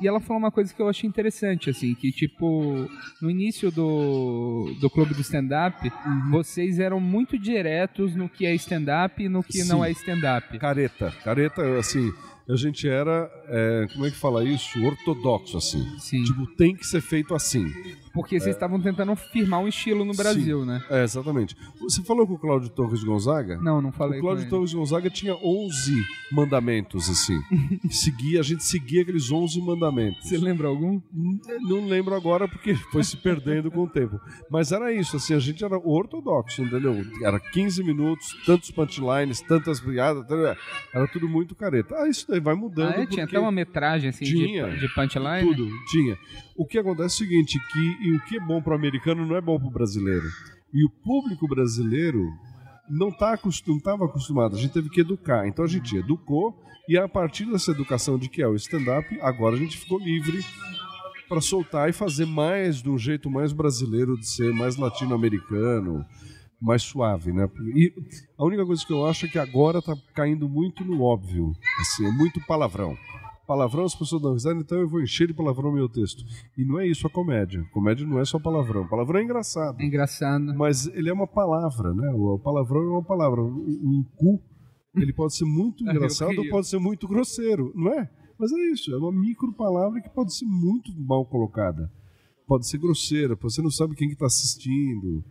E ela falou uma coisa que eu achei interessante, assim, que tipo, no início do clube do stand-up, vocês eram muito diretos no que é stand-up e no que não é stand-up. Careta, assim, a gente era, como é que fala isso? Ortodoxo, assim. Sim. Tipo, tem que ser feito assim. Porque vocês estavam tentando firmar um estilo no Brasil, sim, né? Exatamente. Você falou com o Cláudio Torres Gonzaga? Não falei com ele. O Cláudio Torres Gonzaga tinha 11 mandamentos, assim. A gente seguia aqueles 11 mandamentos. Você lembra algum? Não lembro agora, porque foi se perdendo com o tempo. Mas era isso, assim, a gente era ortodoxo, entendeu? Era 15 minutos, tantos punchlines, tantas piadas, era tudo muito careta. Isso daí vai mudando. Tinha até uma metragem, assim, de punchline? Tudo, tinha. O que acontece é o seguinte, que o que é bom para o americano não é bom para o brasileiro. E o público brasileiro não estava acostumado, a gente teve que educar. Então a gente educou, e a partir dessa educação de que é o stand-up, agora a gente ficou livre para soltar e fazer mais de um jeito mais brasileiro de ser, mais latino-americano, mais suave, né? E a única coisa que eu acho é que agora tá caindo muito no óbvio, assim, é muito palavrão. Palavrão as pessoas dão risada, então eu vou encher de palavrão o meu texto. E não é isso a comédia. Comédia não é só palavrão. Palavrão é engraçado. É engraçado. Mas ele é uma palavra, né? O palavrão é uma palavra. Um cu, ele pode ser muito engraçado ou pode ser muito grosseiro, não é? Mas é isso, é uma micro palavra que pode ser muito mal colocada. Pode ser grosseira, você não sabe quem que está assistindo.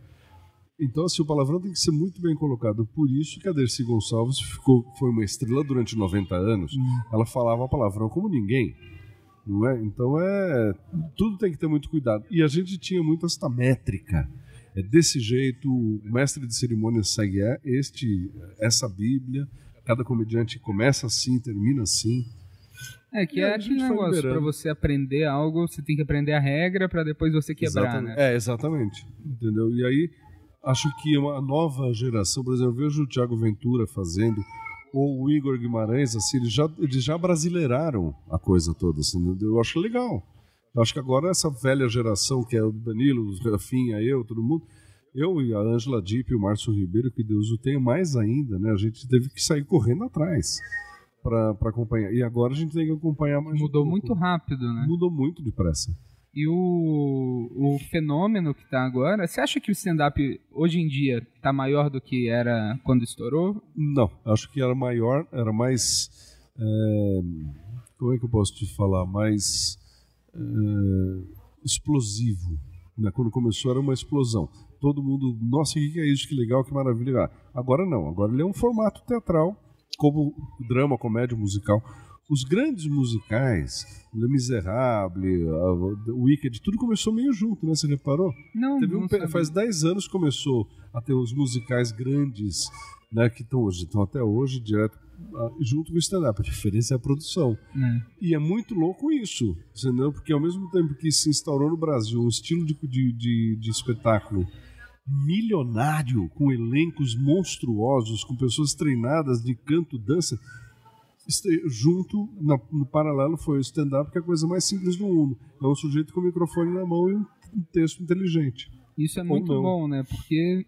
Então, assim, o palavrão tem que ser muito bem colocado. Por isso que a Dercy Gonçalves foi uma estrela durante 90 anos. Ela falava palavrão como ninguém. Não é? Então, tudo tem que ter muito cuidado. E a gente tinha muito essa métrica. É desse jeito, o mestre de cerimônia segue essa Bíblia. Cada comediante começa assim, termina assim. Que é aquele negócio, para você aprender algo, você tem que aprender a regra para depois você quebrar, exatamente. né? Exatamente. Entendeu? E aí, acho que uma nova geração, por exemplo, eu vejo o Thiago Ventura fazendo, ou o Igor Guimarães, assim, eles já brasileiraram a coisa toda, assim, eu acho legal. Eu acho que agora essa velha geração, que é o Danilo, o Rafinha, todo mundo, eu e a Ângela Dipp e o Márcio Ribeiro, que Deus o tenha, mais ainda, né? A gente teve que sair correndo atrás para acompanhar. E agora a gente tem que acompanhar mais. Mudou muito rápido, né? Mudou muito depressa. E o fenômeno que está agora, você acha que o stand-up hoje em dia está maior do que era quando estourou? Não, acho que era maior, era mais... como é que eu posso te falar? Mais explosivo. Né? Quando começou era uma explosão. Todo mundo, nossa, o que é isso? Que legal, que maravilha. Agora não, agora ele é um formato teatral, como drama, comédia, musical. Os grandes musicais, Le Miserable, Wicked, tudo começou meio junto, né? Você reparou? Não, faz 10 anos começou a ter os musicais grandes, né? Que estão até hoje direto junto com o stand-up. A diferença é a produção. E é muito louco isso, entendeu? Porque ao mesmo tempo que se instaurou no Brasil um estilo de espetáculo milionário, com elencos monstruosos, com pessoas treinadas de canto, dança, junto, no paralelo, foi o stand-up, que é a coisa mais simples do mundo. É um sujeito com o microfone na mão e um texto inteligente. Isso é muito bom, né? Porque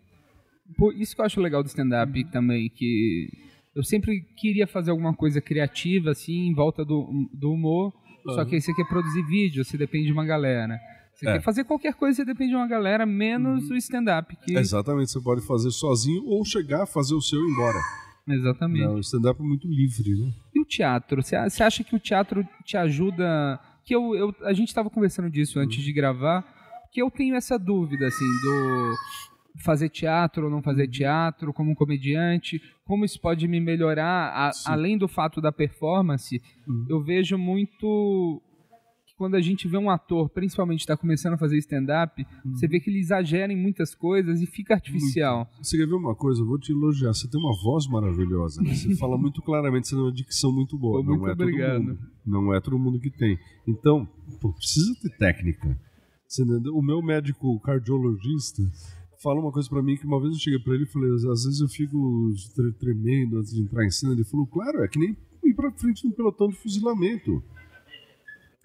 isso que eu acho legal do stand-up também, que eu sempre queria fazer alguma coisa criativa, assim, em volta do humor, só que aí você quer produzir vídeo, você depende de uma galera. Você quer fazer qualquer coisa, você depende de uma galera, menos o stand-up. Exatamente, você pode fazer sozinho ou chegar a fazer o seu e ir embora. Exatamente. Não, o stand-up é muito livre, né? E o teatro? Você acha que o teatro te ajuda... Que a gente estava conversando disso antes de gravar, que eu tenho essa dúvida, assim, do fazer teatro ou não fazer teatro, como um comediante, como isso pode me melhorar, além do fato da performance. Eu vejo muito... Quando a gente vê um ator, principalmente está começando a fazer stand-up, você vê que ele exagera em muitas coisas e fica artificial. Muito. Você quer ver uma coisa? Eu vou te elogiar. Você tem uma voz maravilhosa. Né? Você fala muito claramente, você tem uma dicção muito boa. Muito obrigado. Todo mundo. Não é todo mundo que tem. Então, precisa ter técnica. O meu médico cardiologista fala uma coisa pra mim, que uma vez eu cheguei pra ele e falei, às vezes eu fico tremendo antes de entrar em cena. Ele falou, claro, é que nem ir pra frente de um pelotão de fuzilamento.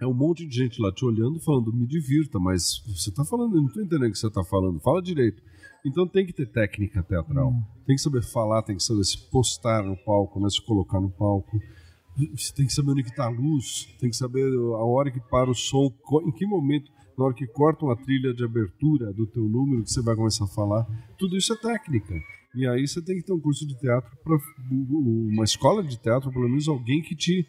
É um monte de gente lá te olhando, falando, me divirta, mas você tá falando, eu não tô entendendo o que você tá falando, fala direito. Então tem que ter técnica teatral, tem que saber falar, tem que saber se postar no palco, né, se colocar no palco, você tem que saber onde que tá a luz, tem que saber a hora que para o som, em que momento, na hora que cortam a trilha de abertura do teu número, que você vai começar a falar, tudo isso é técnica. E aí você tem que ter um curso de teatro, uma escola de teatro, pelo menos alguém que te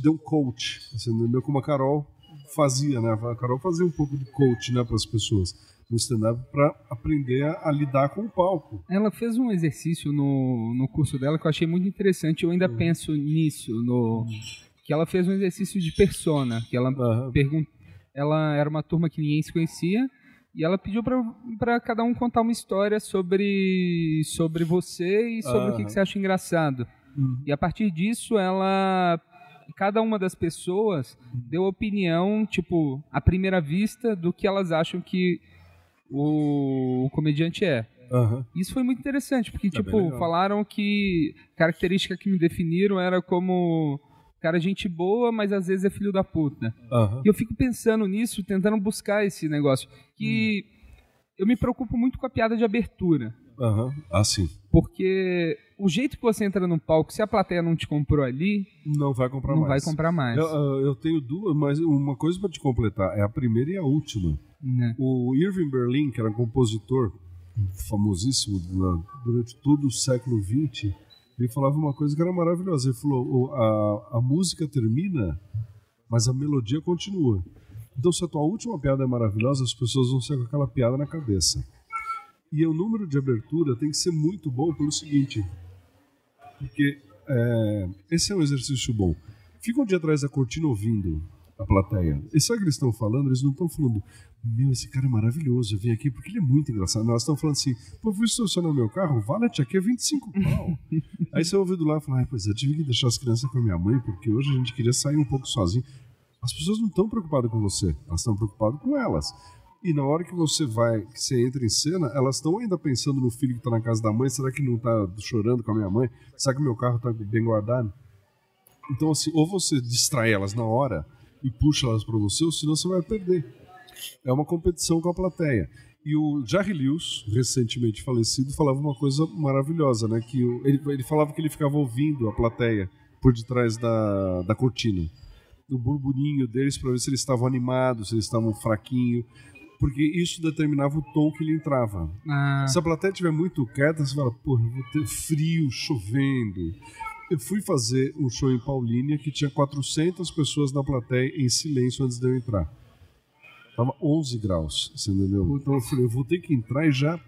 dê um coach, você entendeu? Como a Carol fazia, né? A Carol fazia um pouco de coach, né, para as pessoas no stand-up para aprender a lidar com o palco. Ela fez um exercício no curso dela que eu achei muito interessante. Eu ainda penso nisso, que ela fez um exercício de persona, que ela ela era uma turma que ninguém se conhecia e ela pediu para cada um contar uma história sobre você e sobre o que você acha engraçado. E a partir disso cada uma das pessoas deu opinião, tipo, à primeira vista, do que elas acham que o comediante é. Isso foi muito interessante, porque, falaram que a característica que me definiram era como cara gente boa, mas às vezes é filho da puta. E eu fico pensando nisso, tentando buscar esse negócio. Que eu me preocupo muito com a piada de abertura. Sim. Porque o jeito que você entra no palco, se a plateia não te comprou ali, não vai comprar mais. Não vai comprar mais. Eu tenho duas, mas uma coisa para te completar, é a primeira e a última. O Irving Berlin, que era um compositor famosíssimo durante todo o século XX, ele falava uma coisa que era maravilhosa. Ele falou, a música termina, mas a melodia continua. Então, se a tua última piada é maravilhosa, as pessoas vão sair com aquela piada na cabeça. E o número de abertura tem que ser muito bom pelo seguinte, porque esse é um exercício bom. Fica um dia atrás da cortina ouvindo a plateia. E sabe o que eles estão falando? Eles não estão falando, esse cara é maravilhoso, eu vim aqui porque ele é muito engraçado. Não, eles estão falando assim, eu fui estacionar meu carro, o valet aqui é 25 pau. Aí você ouve do lado e fala, pois eu tive que deixar as crianças com a minha mãe, porque hoje a gente queria sair um pouco sozinho. As pessoas não estão preocupadas com você, elas estão preocupadas com elas. E na hora que você entra em cena, elas estão ainda pensando no filho que está na casa da mãe, será que não está chorando com a minha mãe? Será que meu carro está bem guardado? Então, assim, ou você distrai elas na hora e puxa elas para você, ou senão você vai perder. É uma competição com a plateia. E o Jerry Lewis, recentemente falecido, falava uma coisa maravilhosa, né? Que ele falava que ele ficava ouvindo a plateia por detrás da cortina. O burburinho deles para ver se eles estavam animados, se eles estavam fraquinhos. Porque isso determinava o tom que ele entrava. Se a plateia estiver muito quieta, você fala, eu vou ter frio, chovendo. Eu fui fazer um show em Paulínia que tinha 400 pessoas na plateia em silêncio antes de eu entrar. Tava 11 graus, você entendeu? Então eu falei, eu vou ter que entrar e já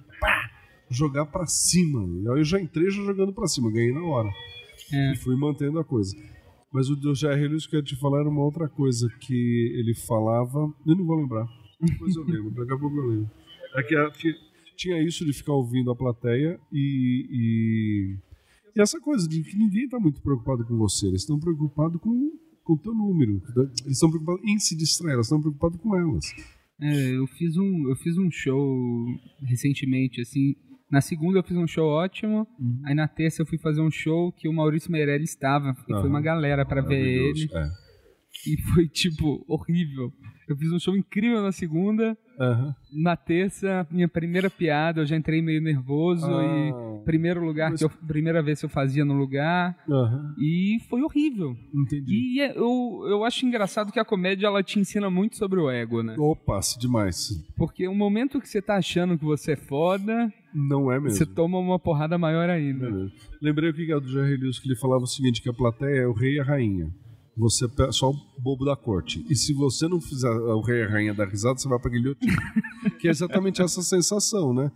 jogar pra cima. E aí eu já entrei já jogando pra cima, ganhei na hora. E fui mantendo a coisa. Mas o do J.R. Lewis que eu ia te falar era uma outra coisa que ele falava, eu não vou lembrar, depois eu lembro, daqui a pouco eu lembro. É que tinha isso de ficar ouvindo a plateia e essa coisa de que ninguém está muito preocupado com você, eles estão preocupados com o teu número, eles estão preocupados em se distrair, eles estão preocupados com elas. Eu fiz um show recentemente, assim. Na segunda eu fiz um show ótimo, aí na terça eu fui fazer um show que o Maurício Meirelles estava, e foi uma galera pra ver ele. E foi, tipo, horrível. Eu fiz um show incrível na segunda, na terça, minha primeira piada, eu já entrei meio nervoso, e primeira vez que eu fazia no lugar, e foi horrível. Entendi. E eu acho engraçado que a comédia, ela te ensina muito sobre o ego, né? Opa, demais. Porque o momento que você tá achando que você é foda, não é mesmo. Você toma uma porrada maior ainda. Lembrei o que é do J.R. Lewis, que ele falava o seguinte, que a plateia é o rei e a rainha. Você é só o bobo da corte. E se você não fizer o rei e a rainha dar risada, você vai pra guilhotina. Que é exatamente essa sensação, né?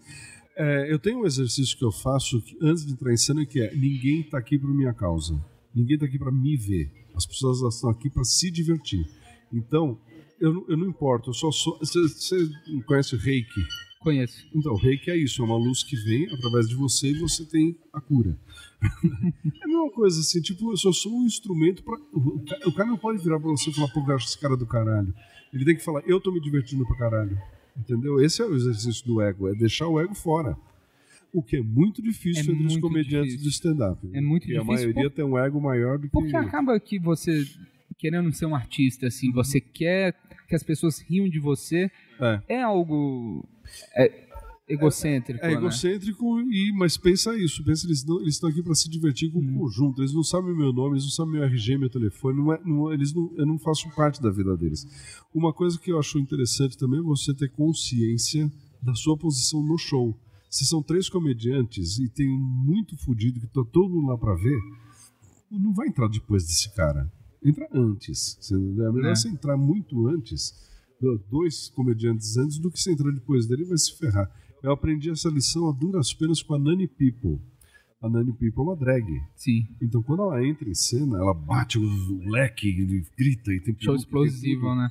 Eu tenho um exercício que eu faço antes de entrar em cena, que é: ninguém tá aqui por minha causa. Ninguém tá aqui pra me ver. As pessoas estão aqui pra se divertir. Então, eu não importo. Eu só sou... Você conhece o Reiki? Conheço. Então, o Reiki é isso, é uma luz que vem através de você e você tem a cura. É a mesma coisa, assim, tipo, eu só sou um instrumento pra... O cara não pode virar pra você e falar, pô, eu acho esse cara do caralho. Ele tem que falar, eu tô me divertindo pra caralho. Entendeu? Esse é o exercício do ego, é deixar o ego fora. O que é muito difícil entre os comediantes de stand-up. É muito difícil. E a maioria tem um ego maior do que... Porque acaba que você, querendo ser um artista, assim, você quer que as pessoas riam de você, é algo... egocêntrico. É egocêntrico, mas pensa isso. Pensa, eles estão aqui para se divertir com o conjunto. Eles não sabem o meu nome, eles não sabem meu RG, meu telefone. Eu não faço parte da vida deles. Uma coisa que eu acho interessante também é você ter consciência da sua posição no show. Se são 3 comediantes e tem um muito fodido que tá todo mundo lá para ver, não vai entrar depois desse cara. Entra antes. É melhor você entrar muito antes, 2 comediantes antes, do que você entrar depois dele e vai se ferrar. Eu aprendi essa lição a duras penas com a Nani People. A Nani People é uma drag. Sim. Então quando ela entra em cena, ela bate o leque, grita e tem show explosivo, né?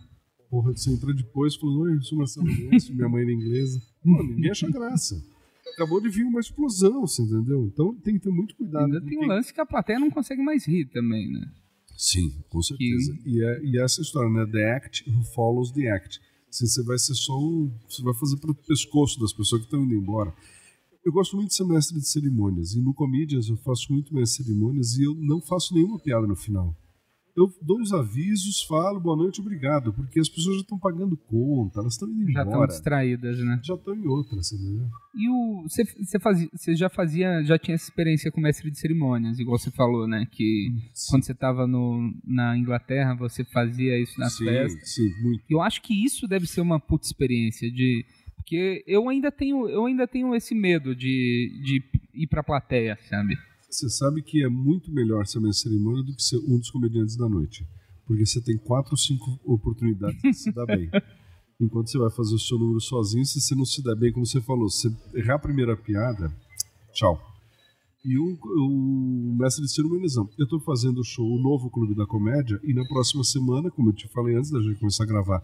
Porra, você entra depois falando, oi, eu sou Marcelo Mendes, minha mãe era inglesa. Pô, ninguém acha graça. Acabou de vir uma explosão, você entendeu? Então tem que ter muito cuidado. Ainda tem um lance que a plateia não consegue mais rir também, né? Sim, com certeza. E essa história, né? The act who follows the act. Assim, você vai ser só você vai fazer para o pescoço das pessoas que estão indo embora. Eu gosto muito de ser mestre de cerimônias. E no Comedians eu faço muito mestre de cerimônias e eu não faço nenhuma piada no final. Eu dou os avisos, falo boa noite, obrigado, porque as pessoas já estão pagando conta, elas estão indo embora. Já estão distraídas, né? Já estão em outras, né? E você já tinha essa experiência com mestre de cerimônias, igual você falou, né? Que quando você estava na Inglaterra, você fazia isso nas festas. Sim, muito. Eu acho que isso deve ser uma puta experiência, porque eu ainda tenho esse medo de ir pra plateia, sabe? Você sabe que é muito melhor ser mestre de cerimônia do que ser um dos comediantes da noite. Porque você tem 4 ou 5 oportunidades de se dar bem. Enquanto você vai fazer o seu número sozinho, se você não se der bem, como você falou, se você errar a primeira piada, tchau. E o mestre de cerimônias não. Eu estou fazendo o novo Clube da Comédia e na próxima semana, como eu te falei antes da gente começar a gravar,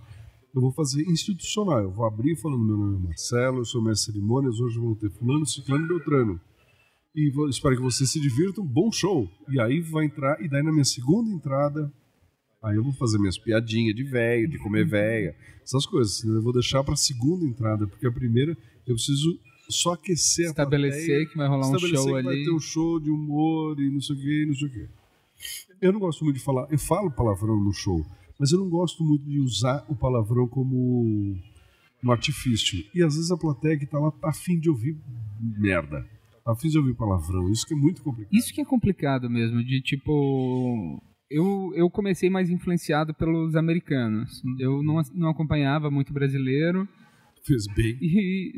eu vou fazer institucional. Eu vou abrir falando, meu nome é Marcelo, eu sou mestre de cerimônias, hoje vamos ter fulano, ciclano e beltrano. E espero que vocês se divirtam, bom show. E aí vai entrar, e daí na minha segunda entrada, aí eu vou fazer minhas piadinhas de velho, de comer véia, essas coisas. Eu vou deixar pra segunda entrada, porque a primeira eu preciso só aquecer a plateia. Estabelecer que vai rolar um show ali. Vai ter um show de humor e não sei o que, não sei o que. Eu não gosto muito de falar, eu falo palavrão no show, mas eu não gosto muito de usar o palavrão como um artifício. E às vezes a plateia que tá lá tá afim de ouvir merda. Tá afim de ouvir palavrão. Isso que é muito complicado. Isso que é complicado mesmo, de tipo... Eu comecei mais influenciado pelos americanos. Eu não acompanhava muito brasileiro. Fez bem.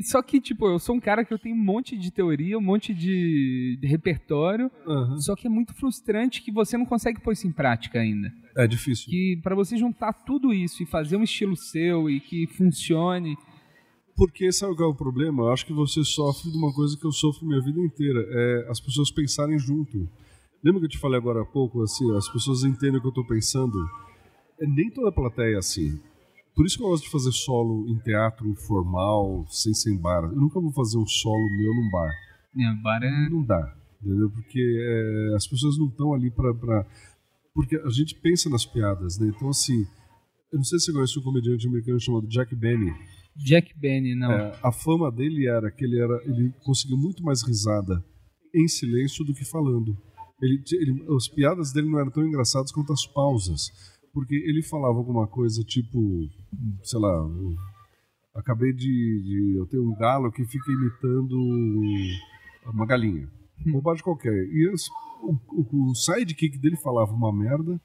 Só que, tipo, eu sou um cara que eu tenho um monte de teoria, um monte de repertório, só que é muito frustrante que você não consegue pôr isso em prática ainda. É difícil. Que pra você juntar tudo isso e fazer um estilo seu e que funcione... Porque sabe qual é o problema? Eu acho que você sofre de uma coisa que eu sofro minha vida inteira. É as pessoas pensarem junto. Lembra que eu te falei agora há pouco, assim, as pessoas entendem o que eu tô pensando? Nem toda a plateia é assim. Por isso que eu gosto de fazer solo em teatro formal, sem bar. Eu nunca vou fazer um solo meu num bar. Bar é... Não dá, entendeu? Porque as pessoas não estão ali pra... Porque a gente pensa nas piadas, né? Então, assim, eu não sei se você conhece um comediante americano chamado Jack Benny. Jack Benny, não. A fama dele era que ele conseguiu muito mais risada em silêncio do que falando. As piadas dele não eram tão engraçadas quanto as pausas. Porque ele falava alguma coisa tipo, sei lá, eu tenho um galo que fica imitando uma galinha. Bobagem qualquer. E o sidekick dele falava uma merda,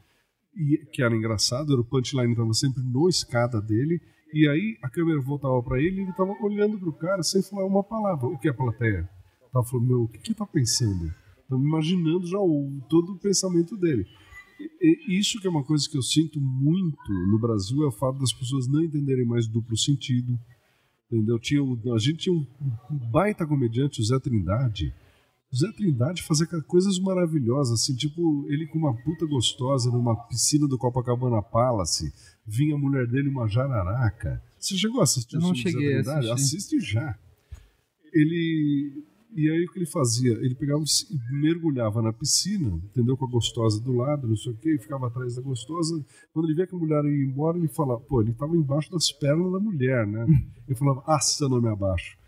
que era engraçado, era o punchline, estava sempre no escada dele, e aí a câmera voltava para ele e ele estava olhando pro cara sem falar uma palavra. O que a plateia? Tava falando, o que ele tá pensando? Estava imaginando já todo o pensamento dele. E isso que é uma coisa que eu sinto muito no Brasil, é o fato das pessoas não entenderem mais duplo sentido. Entendeu? A gente tinha um baita comediante, o Zé Trindade. O Zé Trindade fazia coisas maravilhosas, assim, tipo, ele com uma puta gostosa numa piscina do Copacabana Palace, vinha a mulher dele uma jararaca. Você chegou a assistir o filme do Zé Trindade? Assiste já. E aí o que ele fazia? Ele pegava e mergulhava na piscina, entendeu? Com a gostosa do lado, não sei o quê, e ficava atrás da gostosa. Quando ele via que a mulher ia embora, ele falava, ele estava embaixo das pernas da mulher, né? Ele falava, eu não me abaixo.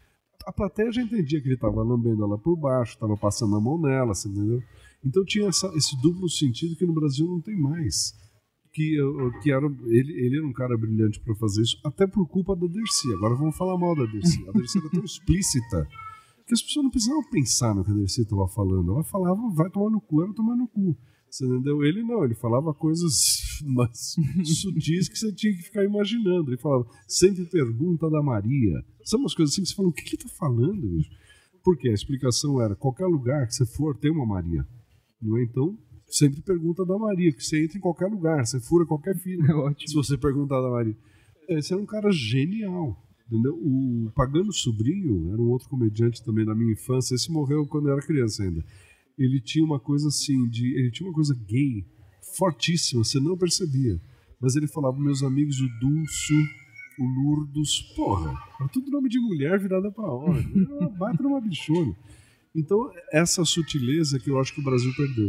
A plateia já entendia que ele estava lambendo ela por baixo, estava passando a mão nela, assim, entendeu? Então tinha esse duplo sentido que no Brasil não tem mais. Ele era um cara brilhante para fazer isso, até por culpa da Dercy. Agora vamos falar mal da Dercy. A Dercy era tão explícita que as pessoas não precisavam pensar no que a Dercy estava falando. Ela falava, vai tomar no cu, ela tomar no cu. Você entendeu? Ele não, ele falava coisas mais sutis que você tinha que ficar imaginando. Ele falava, sempre pergunta da Maria. Sabe umas coisas assim que você fala, o que ele tá falando, bicho? Porque a explicação era, qualquer lugar que você for, tem uma Maria. Não é? Então, sempre pergunta da Maria, que você entra em qualquer lugar, você fura qualquer fila. É ótimo. Se você perguntar da Maria. Esse era um cara genial. Entendeu? O Pagano Sobrinho era um outro comediante também da minha infância. Esse morreu quando eu era criança ainda. Ele tinha uma coisa assim, ele tinha uma coisa gay, fortíssima, você não percebia. Mas ele falava, meus amigos, o Dulce, o Lourdes, porra, era tudo nome de mulher virada pra homem. Bate numa bichona. Então, essa sutileza que eu acho que o Brasil perdeu.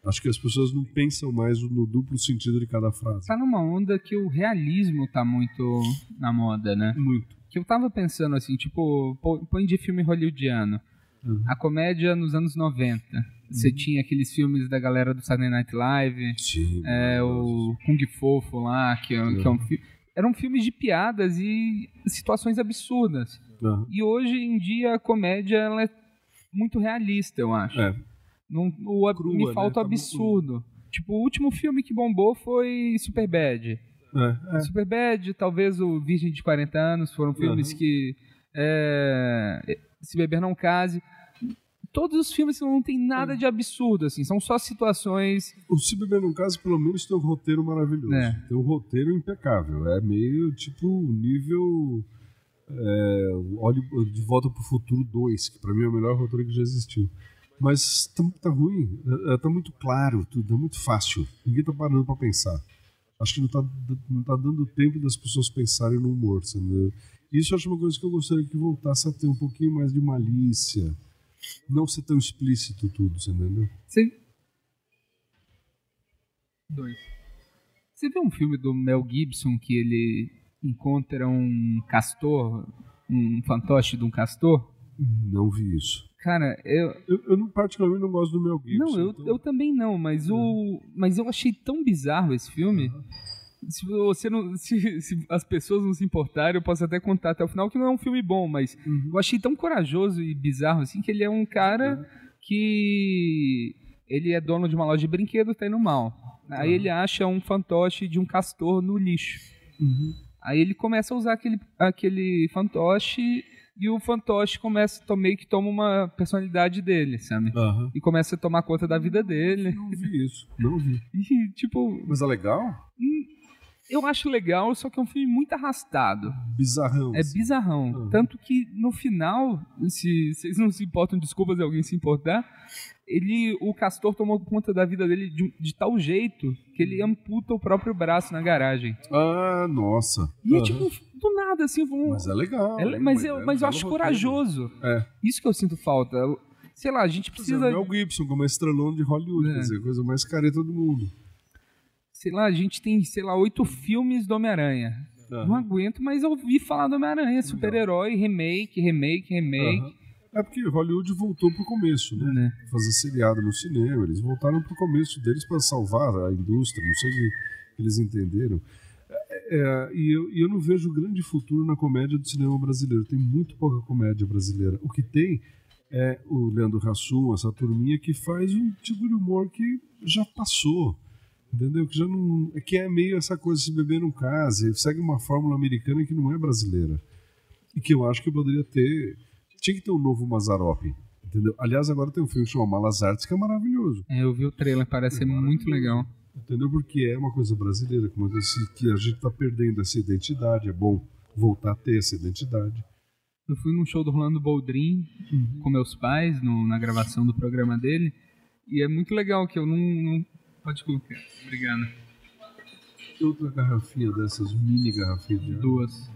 Acho que as pessoas não pensam mais no duplo sentido de cada frase. Tá numa onda que o realismo tá muito na moda, né? Muito. Que eu tava pensando assim, tipo, põe de filme hollywoodiano. A comédia nos anos 90. Você tinha aqueles filmes da galera do Saturday Night Live. Sim, o Kung Fofo lá, que é um filme. Eram filmes de piadas e situações absurdas. E hoje em dia a comédia ela é muito realista, eu acho. Crua, me falta o absurdo. Tipo, o último filme que bombou foi Superbad. Superbad, talvez o Virgem de 40 Anos, foram filmes que... Se Beber Não Case. Todos os filmes não tem nada de absurdo, assim, são só situações... O Se Beber Não Case, pelo menos, tem um roteiro maravilhoso. Tem um roteiro impecável. É meio, tipo, nível... De Volta pro Futuro 2, que pra mim é o melhor roteiro que já existiu. Mas tá ruim, tá muito claro, tudo, tá muito fácil. Ninguém tá parando pra pensar. Acho que não tá dando tempo das pessoas pensarem no humor, entendeu? Isso eu acho uma coisa que eu gostaria que voltasse a ter um pouquinho mais de malícia. Não ser tão explícito tudo, você entendeu? Você viu um filme do Mel Gibson que ele encontra um castor, um fantoche de um castor? Não vi isso. Cara, eu particularmente não gosto do Mel Gibson. Não, eu também não, mas eu achei tão bizarro esse filme. Se as pessoas não se importarem, eu posso até contar até o final que não é um filme bom, mas eu achei tão corajoso e bizarro assim que ele é um cara que ele é dono de uma loja de brinquedo, tá indo mal. Aí ele acha um fantoche de um castor no lixo. Aí ele começa a usar aquele fantoche e o fantoche meio que toma uma personalidade dele, sabe? Aham. E começa a tomar conta da vida dele. Não vi isso, não vi. E, tipo, Mas é legal? eu acho legal, só que é um filme muito arrastado. Bizarrão. É bizarrão. Uhum. Tanto que no final, se vocês não se importam, desculpa se alguém se importar, o Castor tomou conta da vida dele de tal jeito que ele amputa o próprio braço na garagem. Ah, nossa. E é Aham. tipo, do nada, assim. Mas é legal. Mas eu acho belo roteiro. corajoso. É. Isso que eu sinto falta. Sei lá, a gente Mas é o precisa... Mel Gibson, como é estrelão de Hollywood, quer dizer, coisa mais careta do mundo. Sei lá, a gente tem, 8 filmes do Homem-Aranha. Aham. Não aguento, mas eu ouvi falar do Homem-Aranha. Super-herói, remake. Aham. É porque Hollywood voltou pro começo, né? Fazer seriado no cinema. Eles voltaram pro começo deles para salvar a indústria. Não sei o que eles entenderam. E eu não vejo grande futuro na comédia do cinema brasileiro. Tem muito pouca comédia brasileira. O que tem é o Leandro Hassum, essa turminha que faz um tipo de humor que já passou. Entendeu? Que já não. Que é meio essa coisa de se beber não case. Segue uma fórmula americana que não é brasileira. E que eu acho que poderia ter. Tinha que ter um novo Mazzaropi. Entendeu? Aliás, agora tem um filme que chama Malas Artes, que é maravilhoso. Eu vi o trailer, parece ser muito legal. Entendeu? Porque é uma coisa brasileira, uma coisa que a gente tá perdendo essa identidade. É bom voltar a ter essa identidade. Eu fui num show do Rolando Boldrin com meus pais, na gravação do programa dele. E é muito legal que eu não... Pode colocar. Obrigado. Outra garrafinha dessas, mini garrafinhas de água. 2.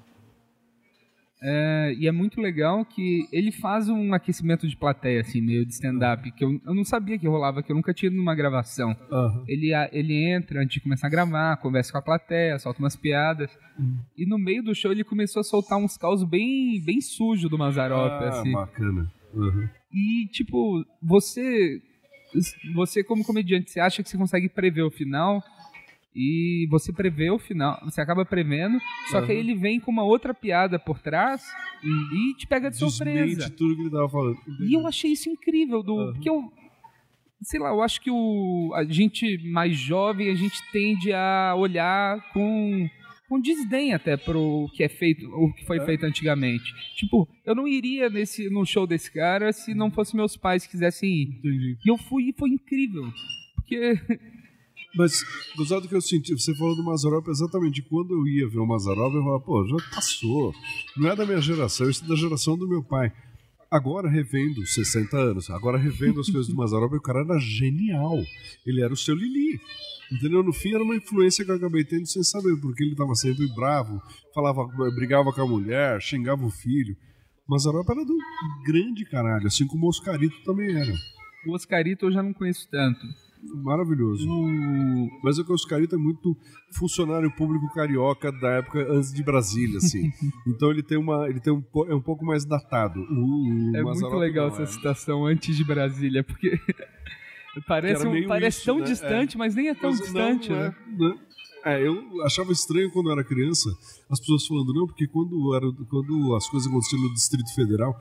E é muito legal que ele faz um aquecimento de plateia, assim, meio de stand-up, que eu não sabia que rolava, que eu nunca tinha ido numa gravação. Aham. Ele entra antes de começar a gravar, conversa com a plateia, solta umas piadas. E no meio do show ele começou a soltar uns causos bem, bem sujos do Mazzaropi, assim. Bacana. Uhum. E, tipo, você como comediante, você acha que você consegue prever o final... E você prevê o final, você acaba prevendo, só que aí ele vem com uma outra piada por trás e te pega de surpresa. Desmente tudo que ele tava falando. E eu achei isso incrível, porque eu acho que a gente mais jovem, a gente tende a olhar com desdém até pro que é feito, o que foi feito antigamente. Tipo, eu não iria no show desse cara se não fosse meus pais que quisessem ir. Entendi. E eu fui e foi incrível. Porque... Mas, gostado do que eu senti, você falou do Mazzaropi, exatamente quando eu ia ver o Mazzaropi, eu falava, pô, já passou. Não é da minha geração, isso é da geração do meu pai. Agora revendo 60 anos, agora revendo as coisas do Mazzaropi, o cara era genial. Ele era o seu Lili. Entendeu? No fim era uma influência que eu acabei tendo sem saber, porque ele estava sempre bravo, brigava com a mulher, xingava o filho. Mazzaropi era do grande caralho, assim como o Oscarito também era. O Oscarito eu já não conheço tanto. Maravilhoso. Mas é que o Oscarito é muito funcionário público carioca da época antes de Brasília, assim. Então ele é um pouco mais datado. É muito legal essa citação antes de Brasília, porque parece tão distante, mas nem é tão distante, né? Eu achava estranho quando eu era criança as pessoas falando, não, porque quando as coisas aconteciam no Distrito Federal,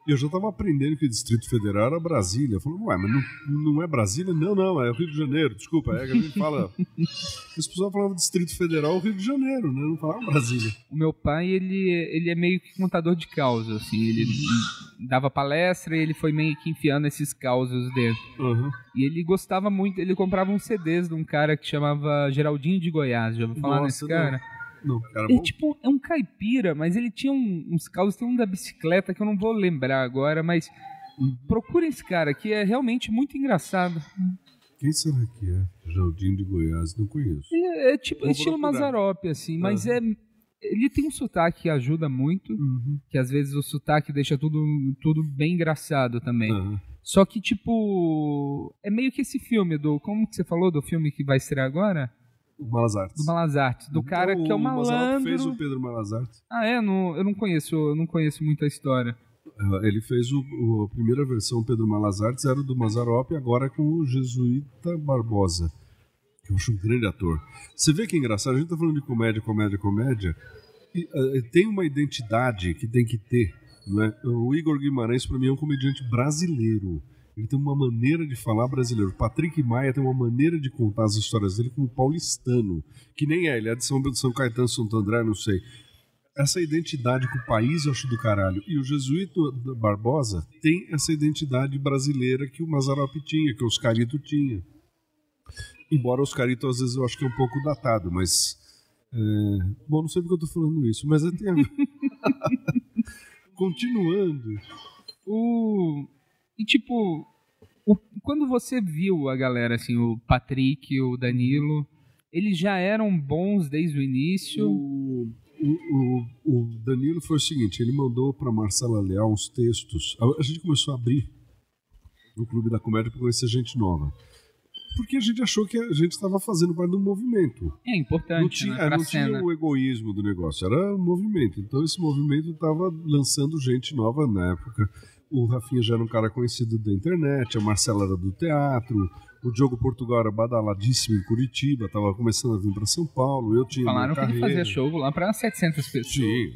eu já estava aprendendo que o Distrito Federal era Brasília. Eu falei, ué, mas não é Brasília? Não, é o Rio de Janeiro, desculpa. É que a gente fala... As pessoas falavam Distrito Federal, Rio de Janeiro, né? Não falavam Brasília. O meu pai, ele é meio que contador de causos, assim. Ele dava palestra e ele foi meio que enfiando esses causos dentro. Uhum. E ele gostava muito, ele comprava uns CDs de um cara que chamava Geraldinho de Goiás. Já ouviu falar nesse cara? Não, cara ele, bom. tipo, é um caipira, mas ele tinha uns causos, tem um da bicicleta que eu não vou lembrar agora, mas procurem esse cara, que é realmente muito engraçado. Quem será que é? Geraldinho de Goiás, não conheço. Ele é tipo estilo Mazzaropi, assim, mas ele tem um sotaque que ajuda muito, que às vezes o sotaque deixa tudo bem engraçado também. Só que, tipo, é meio que esse filme como que você falou do filme que vai estrear agora? Do Malas Artes. Do Malas Artes, do cara que é o malandro. O Mazzaropi fez o Pedro Malas Artes. Eu não conheço muito a história. Ele fez a primeira versão, Pedro Malas Artes, era do Mazzaropi, agora é com o Jesuíta Barbosa, que eu acho um grande ator. Você vê que é engraçado, a gente tá falando de comédia, e tem uma identidade que tem que ter, não é? O Igor Guimarães, para mim, é um comediante brasileiro. Ele tem uma maneira de falar brasileiro. O Patrick Maia tem uma maneira de contar as histórias dele como paulistano, que nem ele é de São Caetano, Santo André, não sei. Essa identidade com o país eu acho do caralho. E o Jesuíto Barbosa tem essa identidade brasileira que o Mazzaropi tinha, que o Oscarito tinha. Embora o Oscarito às vezes eu acho que é um pouco datado, mas... Bom, não sei porque eu tô falando isso, mas eu tenho... Continuando. E tipo, quando você viu a galera, assim, o Patrick, o Danilo, eles já eram bons desde o início? O Danilo foi o seguinte, ele mandou para Marcela Leal uns textos. A gente começou a abrir no Clube da Comédia para conhecer gente nova. Porque a gente achou que a gente estava fazendo parte do movimento. É importante, não tinha o egoísmo do negócio, era um movimento. Então esse movimento estava lançando gente nova na época. O Rafinha já era um cara conhecido da internet, a Marcela era do teatro, o Diogo Portugal era badaladíssimo em Curitiba, estava começando a vir para São Paulo, eu tinha Falaram minha carreira. Que ele fazia show lá para 700 pessoas. Sim,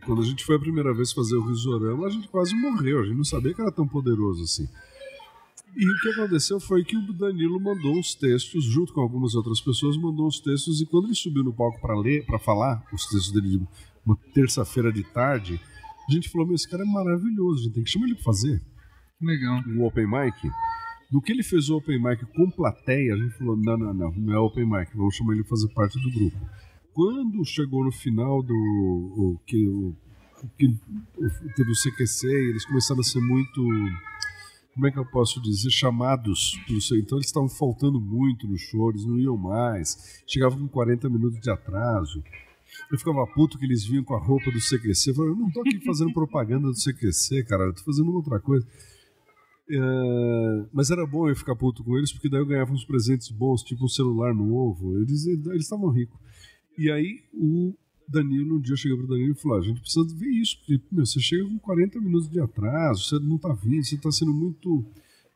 quando a gente foi a primeira vez fazer o Risorama, a gente quase morreu, a gente não sabia que era tão poderoso assim. E o que aconteceu foi que o Danilo mandou os textos, junto com algumas outras pessoas, mandou os textos, e quando ele subiu no palco para ler, para falar os textos dele de uma terça-feira de tarde, a gente falou, esse cara é maravilhoso, a gente tem que chamar ele para fazer. Legal. Um open mic. No que ele fez o open mic com plateia, a gente falou, não é open mic, vamos chamar ele para fazer parte do grupo. Quando chegou no final que teve o CQC, eles começaram a ser muito... Como é que eu posso dizer? Chamados pelo seu. Então eles estavam faltando muito no show, eles não iam mais, chegavam com 40 minutos de atraso. Eu ficava puto que eles vinham com a roupa do CQC. Eu falei, eu não tô aqui fazendo propaganda do CQC, cara, eu tô fazendo outra coisa. Mas era bom eu ficar puto com eles, porque daí eu ganhava uns presentes bons, tipo um celular novo. Eles estavam ricos. E aí o Danilo, um dia eu cheguei pro Danilo e falou, a gente precisa ver isso, porque você chega com 40 minutos de atraso, você não tá vindo, você tá sendo muito,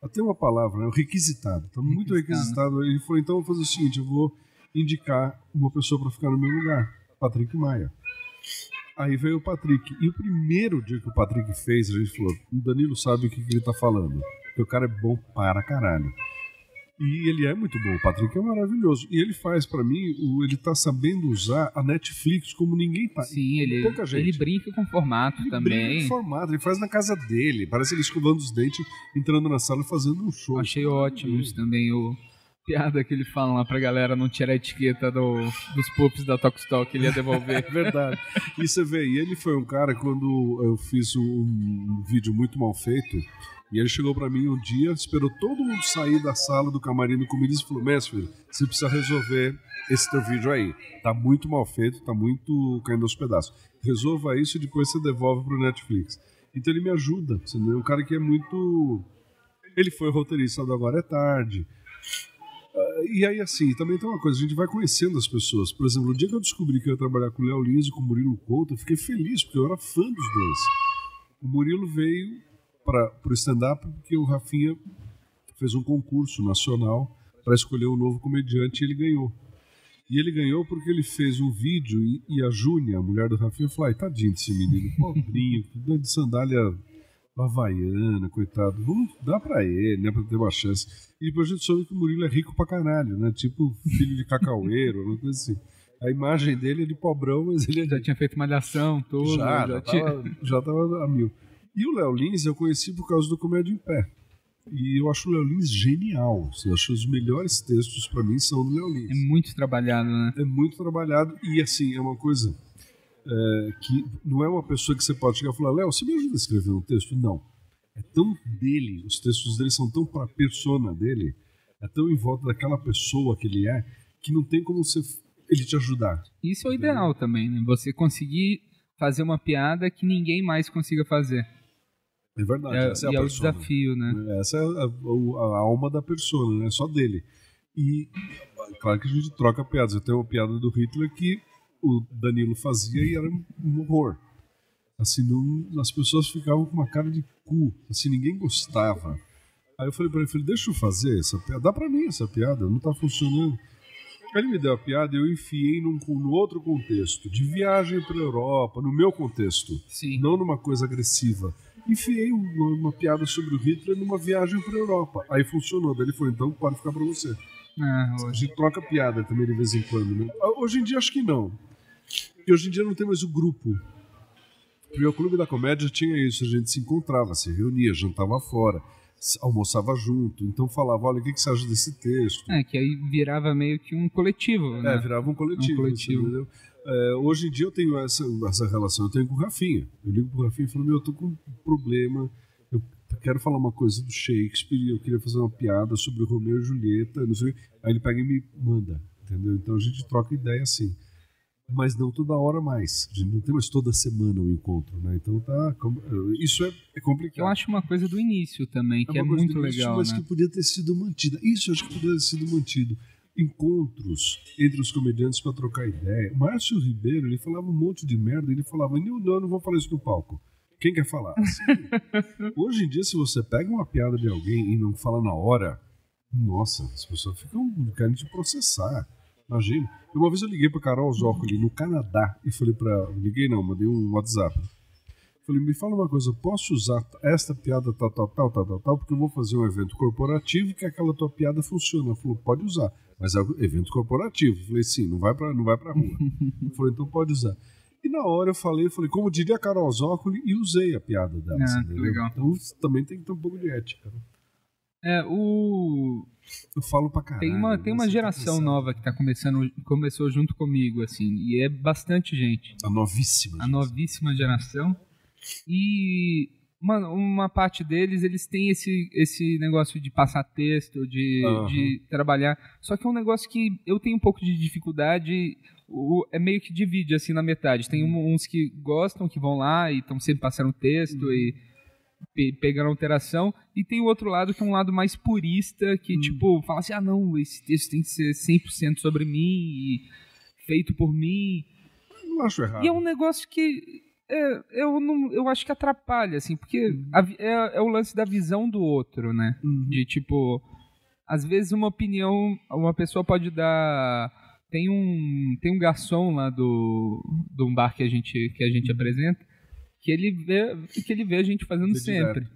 até uma palavra, né, requisitado, tá muito requisitado. Ele falou, então eu vou fazer o seguinte, eu vou indicar uma pessoa para ficar no meu lugar, Patrick Maia. Aí veio o Patrick, e o primeiro dia que o Patrick fez, a gente falou, o Danilo sabe o que ele tá falando, porque o cara é bom para caralho. E ele é muito bom, o Patrick é maravilhoso. E ele faz, pra mim, ele tá sabendo usar a Netflix como ninguém tá. Sim, ele brinca com formato ele também. Ele brinca com formato, ele faz na casa dele. Parece ele escovando os dentes, entrando na sala e fazendo um show. Achei ótimo isso também, piada que ele fala lá pra galera não tirar a etiqueta dos pups da Tokstok, ele ia devolver. É verdade. E você vê, e ele foi um cara, quando eu fiz um vídeo muito mal feito, e ele chegou pra mim um dia, esperou todo mundo sair da sala do camarim do comida e falou, mestre, você precisa resolver esse teu vídeo aí. Tá muito mal feito, tá muito caindo aos pedaços. Resolva isso e depois você devolve pro Netflix. Então ele me ajuda. Você é um cara que é muito... Ele foi roteirista do Agora é Tarde. E aí, assim, também tem uma coisa, a gente vai conhecendo as pessoas. Por exemplo, o dia que eu descobri que eu ia trabalhar com o Léo Lins e com o Murilo Couto, eu fiquei feliz, porque eu era fã dos dois. O Murilo veio para o stand-up porque o Rafinha fez um concurso nacional para escolher um novo comediante e ele ganhou. E ele ganhou porque ele fez um vídeo e a Júnia, a mulher do Rafinha, falou, ai, tadinho desse menino, pobrinho, de sandália havaiana, coitado, vamos dar pra ele, né, pra ter uma chance. E depois a gente soube que o Murilo é rico pra caralho, né, tipo filho de cacaueiro, uma coisa assim. A imagem dele é de pobrão, mas ele já tinha feito malhação, tudo. Já tava a mil. E o Léo Lins eu conheci por causa do Comédia em Pé. E eu acho o Léo Lins genial. Eu acho os melhores textos pra mim são do Léo Lins. É muito trabalhado, né? É muito trabalhado e assim, é uma coisa que não é uma pessoa que você pode chegar e falar, Léo, você me ajuda a escrever um texto? Não. É tão dele, os textos dele são tão pra persona dele, é tão em volta daquela pessoa que ele é, que não tem como ele te ajudar. Isso é o ideal também, né? Você conseguir fazer uma piada que ninguém mais consiga fazer. É verdade, essa é a persona. O desafio, né? Essa é a alma da persona, né? Só dele. E claro que a gente troca piadas. Eu tenho uma piada do Hitler que o Danilo fazia e era um horror. Assim, as pessoas ficavam com uma cara de cu. Assim, ninguém gostava. Aí eu falei pra ele, deixa eu fazer essa piada. Dá pra mim essa piada, não tá funcionando. Aí ele me deu a piada e eu enfiei no outro contexto, de viagem pra Europa, no meu contexto. Sim. Não numa coisa agressiva. enfiei uma piada sobre o Hitler numa viagem pra Europa. Aí funcionou. Daí ele falou, então pode ficar pra você. A gente troca piada também de vez em quando, né? Hoje em dia acho que não. Porque hoje em dia não tem mais o grupo. Porque o Clube da Comédia tinha isso, a gente se encontrava, se reunia, jantava fora, almoçava junto, então falava, olha, o que você acha desse texto? Que aí virava meio que um coletivo, né? Virava um coletivo. Entendeu? Hoje em dia eu tenho essa relação, eu tenho com o Rafinha. Eu ligo pro Rafinha e falo, eu tô com um problema, eu quero falar uma coisa do Shakespeare, eu queria fazer uma piada sobre o Romeu e Julieta, não sei. Aí ele pega e me manda, entendeu? Então a gente troca ideia assim. Mas não toda hora mais. A gente não tem mais toda semana um encontro, né? Então isso é complicado. Eu acho uma coisa do início também, que é muito legal, mas né? que podia ter sido mantida. Isso eu acho que podia ter sido mantido. Encontros entre os comediantes para trocar ideia. Márcio Ribeiro, ele falava um monte de merda, ele falava, não, eu não vou falar isso no palco. Quem quer falar? Assim, hoje em dia, se você pega uma piada de alguém e não fala na hora, nossa, as pessoas querem te processar. Imagina. Uma vez eu liguei pra Carol Zócoli no Canadá e falei mandei um WhatsApp. Falei, me fala uma coisa, posso usar esta piada tal, porque eu vou fazer um evento corporativo que aquela tua piada funciona. Ela falou, pode usar, mas é um evento corporativo. Eu falei, sim, não vai pra rua. Eu falei, então pode usar. E na hora eu falei, como diria a Carol Zócoli, e usei a piada dela. Legal. Então também tem que ter um pouco de ética. Eu falo pra caralho. Tem uma geração nova que começou junto comigo, assim, e é bastante gente. A novíssima Geração. E uma parte deles, eles têm esse negócio de passar texto, de trabalhar. Só que é um negócio que eu tenho um pouco de dificuldade, é meio que divide, assim, na metade. Tem uns que gostam, que vão lá e estão sempre passando texto e pegando alteração, e tem o outro lado que é um lado mais purista, que tipo, fala assim, não, esse texto tem que ser 100% sobre mim e feito por mim. Eu não acho errado. E é um negócio que eu acho que atrapalha, assim, porque é o lance da visão do outro, né? De tipo, às vezes uma opinião, uma pessoa pode dar. Tem um garçom lá de um bar que a gente apresenta, que ele vê a gente fazendo sempre.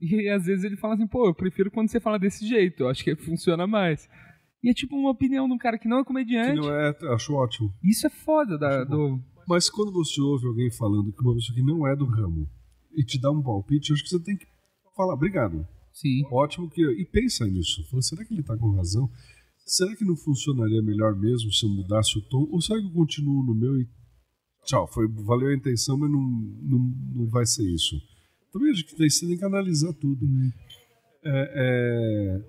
E às vezes ele fala assim, eu prefiro quando você fala desse jeito, eu acho que funciona mais. E é tipo uma opinião de um cara que não é comediante. Que não é, acho ótimo. Isso é foda Mas quando você ouve alguém falando que uma pessoa que não é do ramo e te dá um palpite, eu acho que você tem que falar, obrigado. Sim. Ótimo e pensa nisso. Fala, será que ele tá com razão? Será que não funcionaria melhor mesmo se eu mudasse o tom? Ou será que eu continuo no meu e tchau, valeu a intenção, mas não vai ser isso. Também acho que você tem que analisar tudo.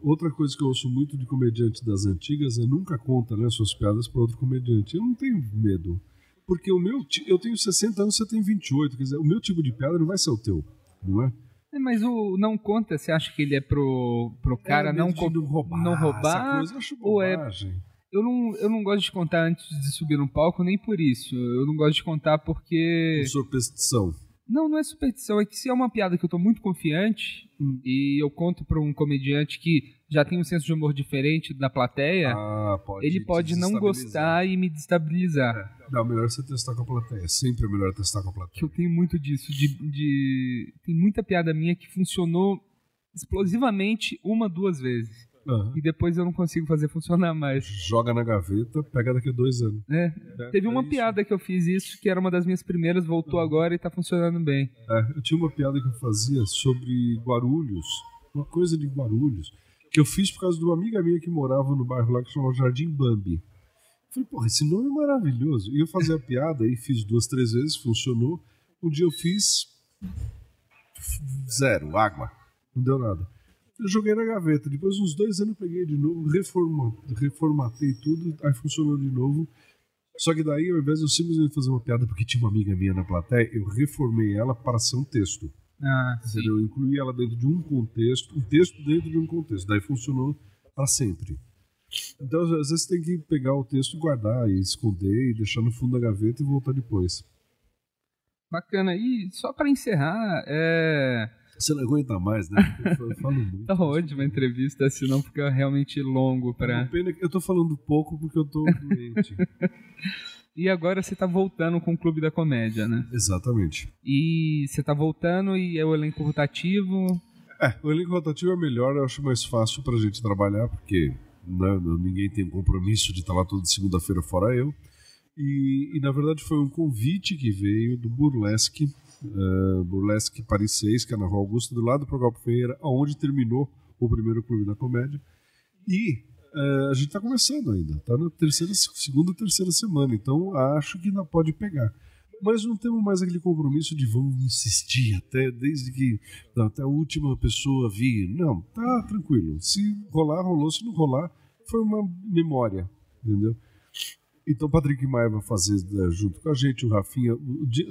Outra coisa que eu ouço muito de comediante das antigas é nunca conta, né, suas piadas para outro comediante. Eu não tenho medo. Porque eu tenho 60 anos, você tem 28. Quer dizer, o meu tipo de piada não vai ser o teu, não é? Mas o não conta, você acha que ele é pro cara não roubar? Essa coisa eu acho bobagem. Eu não gosto de contar antes de subir no palco, nem por isso. Eu não gosto de contar porque... Superstição. Não é superstição. É que se é uma piada que eu tô muito confiante e eu conto pra um comediante que já tem um senso de humor diferente da plateia, ele pode não gostar e me destabilizar. Não, melhor você testar com a plateia. Sempre é melhor testar com a plateia. Que eu tenho muito disso. Tem muita piada minha que funcionou explosivamente 1, 2 vezes. E depois eu não consigo fazer funcionar mais. Joga na gaveta, pega daqui a 2 anos. Teve uma piada que eu fiz isso, que era uma das minhas primeiras, voltou agora e tá funcionando bem. Eu tinha uma piada que eu fazia sobre Guarulhos, uma coisa de Guarulhos, que eu fiz por causa de uma amiga minha que morava no bairro lá que chamava Jardim Bambi. Eu falei, esse nome é maravilhoso. E eu fazia a piada e fiz 2, 3 vezes, funcionou. Um dia eu fiz 0, água, não deu nada. Eu joguei na gaveta. Depois, uns 2 anos, eu peguei de novo, reformatei tudo, aí funcionou de novo. Só que daí, ao invés de eu simplesmente fazer uma piada porque tinha uma amiga minha na plateia, eu reformei ela para ser um texto. Eu incluí ela dentro de um contexto, um texto dentro de um contexto. Daí funcionou para sempre. Então, às vezes, você tem que pegar o texto e guardar, e esconder, e deixar no fundo da gaveta e voltar depois. Bacana. E só para encerrar, Você não aguenta mais, né? Eu falo muito. Tá ótima a entrevista, senão fica realmente longo. Pena que eu tô falando pouco porque eu tô doente. E agora você tá voltando com o Clube da Comédia, né? Exatamente. E você tá voltando e é o elenco rotativo. O elenco rotativo é melhor, eu acho mais fácil pra gente trabalhar, porque né, ninguém tem compromisso de estar lá toda segunda-feira fora eu. E na verdade foi um convite que veio do Burlesque, Burlesque Paris 6, que é na Rua Augusta, do lado do Procopio Ferreira, onde terminou o primeiro Clube da Comédia. E a gente está começando ainda, está na segunda ou terceira semana, então acho que ainda pode pegar. Mas não temos mais aquele compromisso de vamos insistir até a última pessoa vir. Não, tá tranquilo. Se rolar, rolou. Se não rolar, foi uma memória, entendeu? Então o Patrick Maia vai fazer junto com a gente, o Rafinha.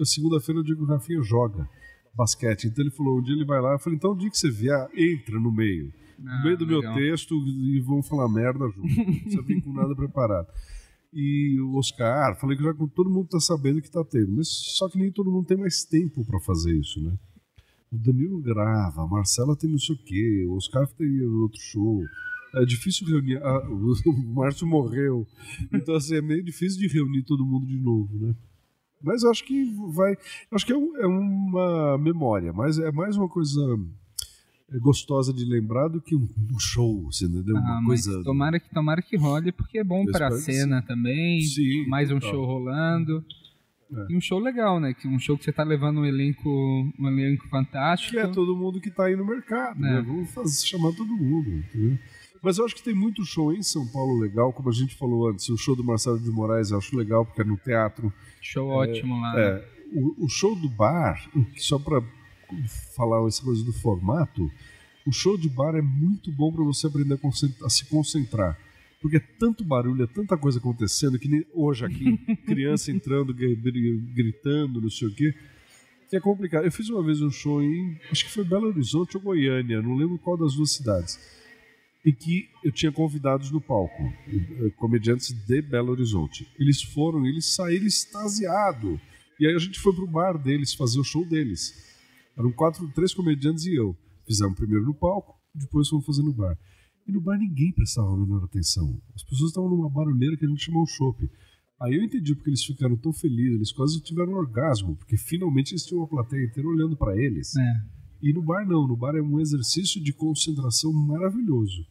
Segunda-feira, o dia que o Rafinha joga basquete. Então ele falou, um dia ele vai lá. Eu falei, então o dia que você vier, entra no meio. No meio do legal. Meu texto e vamos falar merda junto. Não precisa vir com nada preparado. E o Oscar, falei que já todo mundo tá sabendo que tá tendo, mas só que nem todo mundo tem mais tempo para fazer isso, né? O Danilo grava, a Marcela tem não sei o quê, o Oscar tem outro show. É difícil reunir. O Márcio morreu. Então, assim, é meio difícil de reunir todo mundo de novo, né? Mas eu acho que vai. Acho que é uma memória, mas é mais uma coisa gostosa de lembrar do que um show, assim, entendeu? Uma coisa. Tomara que role, porque é bom para a cena também. Sim, mais um show rolando. E um show legal, né? Um show que você tá levando um elenco fantástico. Que é todo mundo que tá aí no mercado, né? Vamos chamar todo mundo, entendeu? Mas eu acho que tem muito show em São Paulo legal, como a gente falou antes. O show do Marcelo de Moraes eu acho legal, porque é no teatro. Show ótimo lá. O show do bar, só pra falar essa coisa do formato, o show de bar é muito bom para você aprender a se concentrar. Porque é tanto barulho, é tanta coisa acontecendo, que nem hoje aqui, criança entrando, gritando, não sei o quê, que é complicado. Eu fiz uma vez um show em, acho que foi Belo Horizonte ou Goiânia, não lembro qual das duas cidades, e que eu tinha convidados no palco, comediantes de Belo Horizonte. Eles saíram extasiados. E aí a gente foi pro bar deles, fazer o show deles. Eram 3 comediantes e eu. Fizemos primeiro no palco, depois fomos fazer no bar. E no bar ninguém prestava a menor atenção. As pessoas estavam numa barulheira que a gente chamou um chopp. Aí eu entendi porque eles ficaram tão felizes, eles quase tiveram um orgasmo, porque finalmente eles tinham uma plateia inteira olhando para eles. E no bar não, no bar é um exercício de concentração maravilhoso.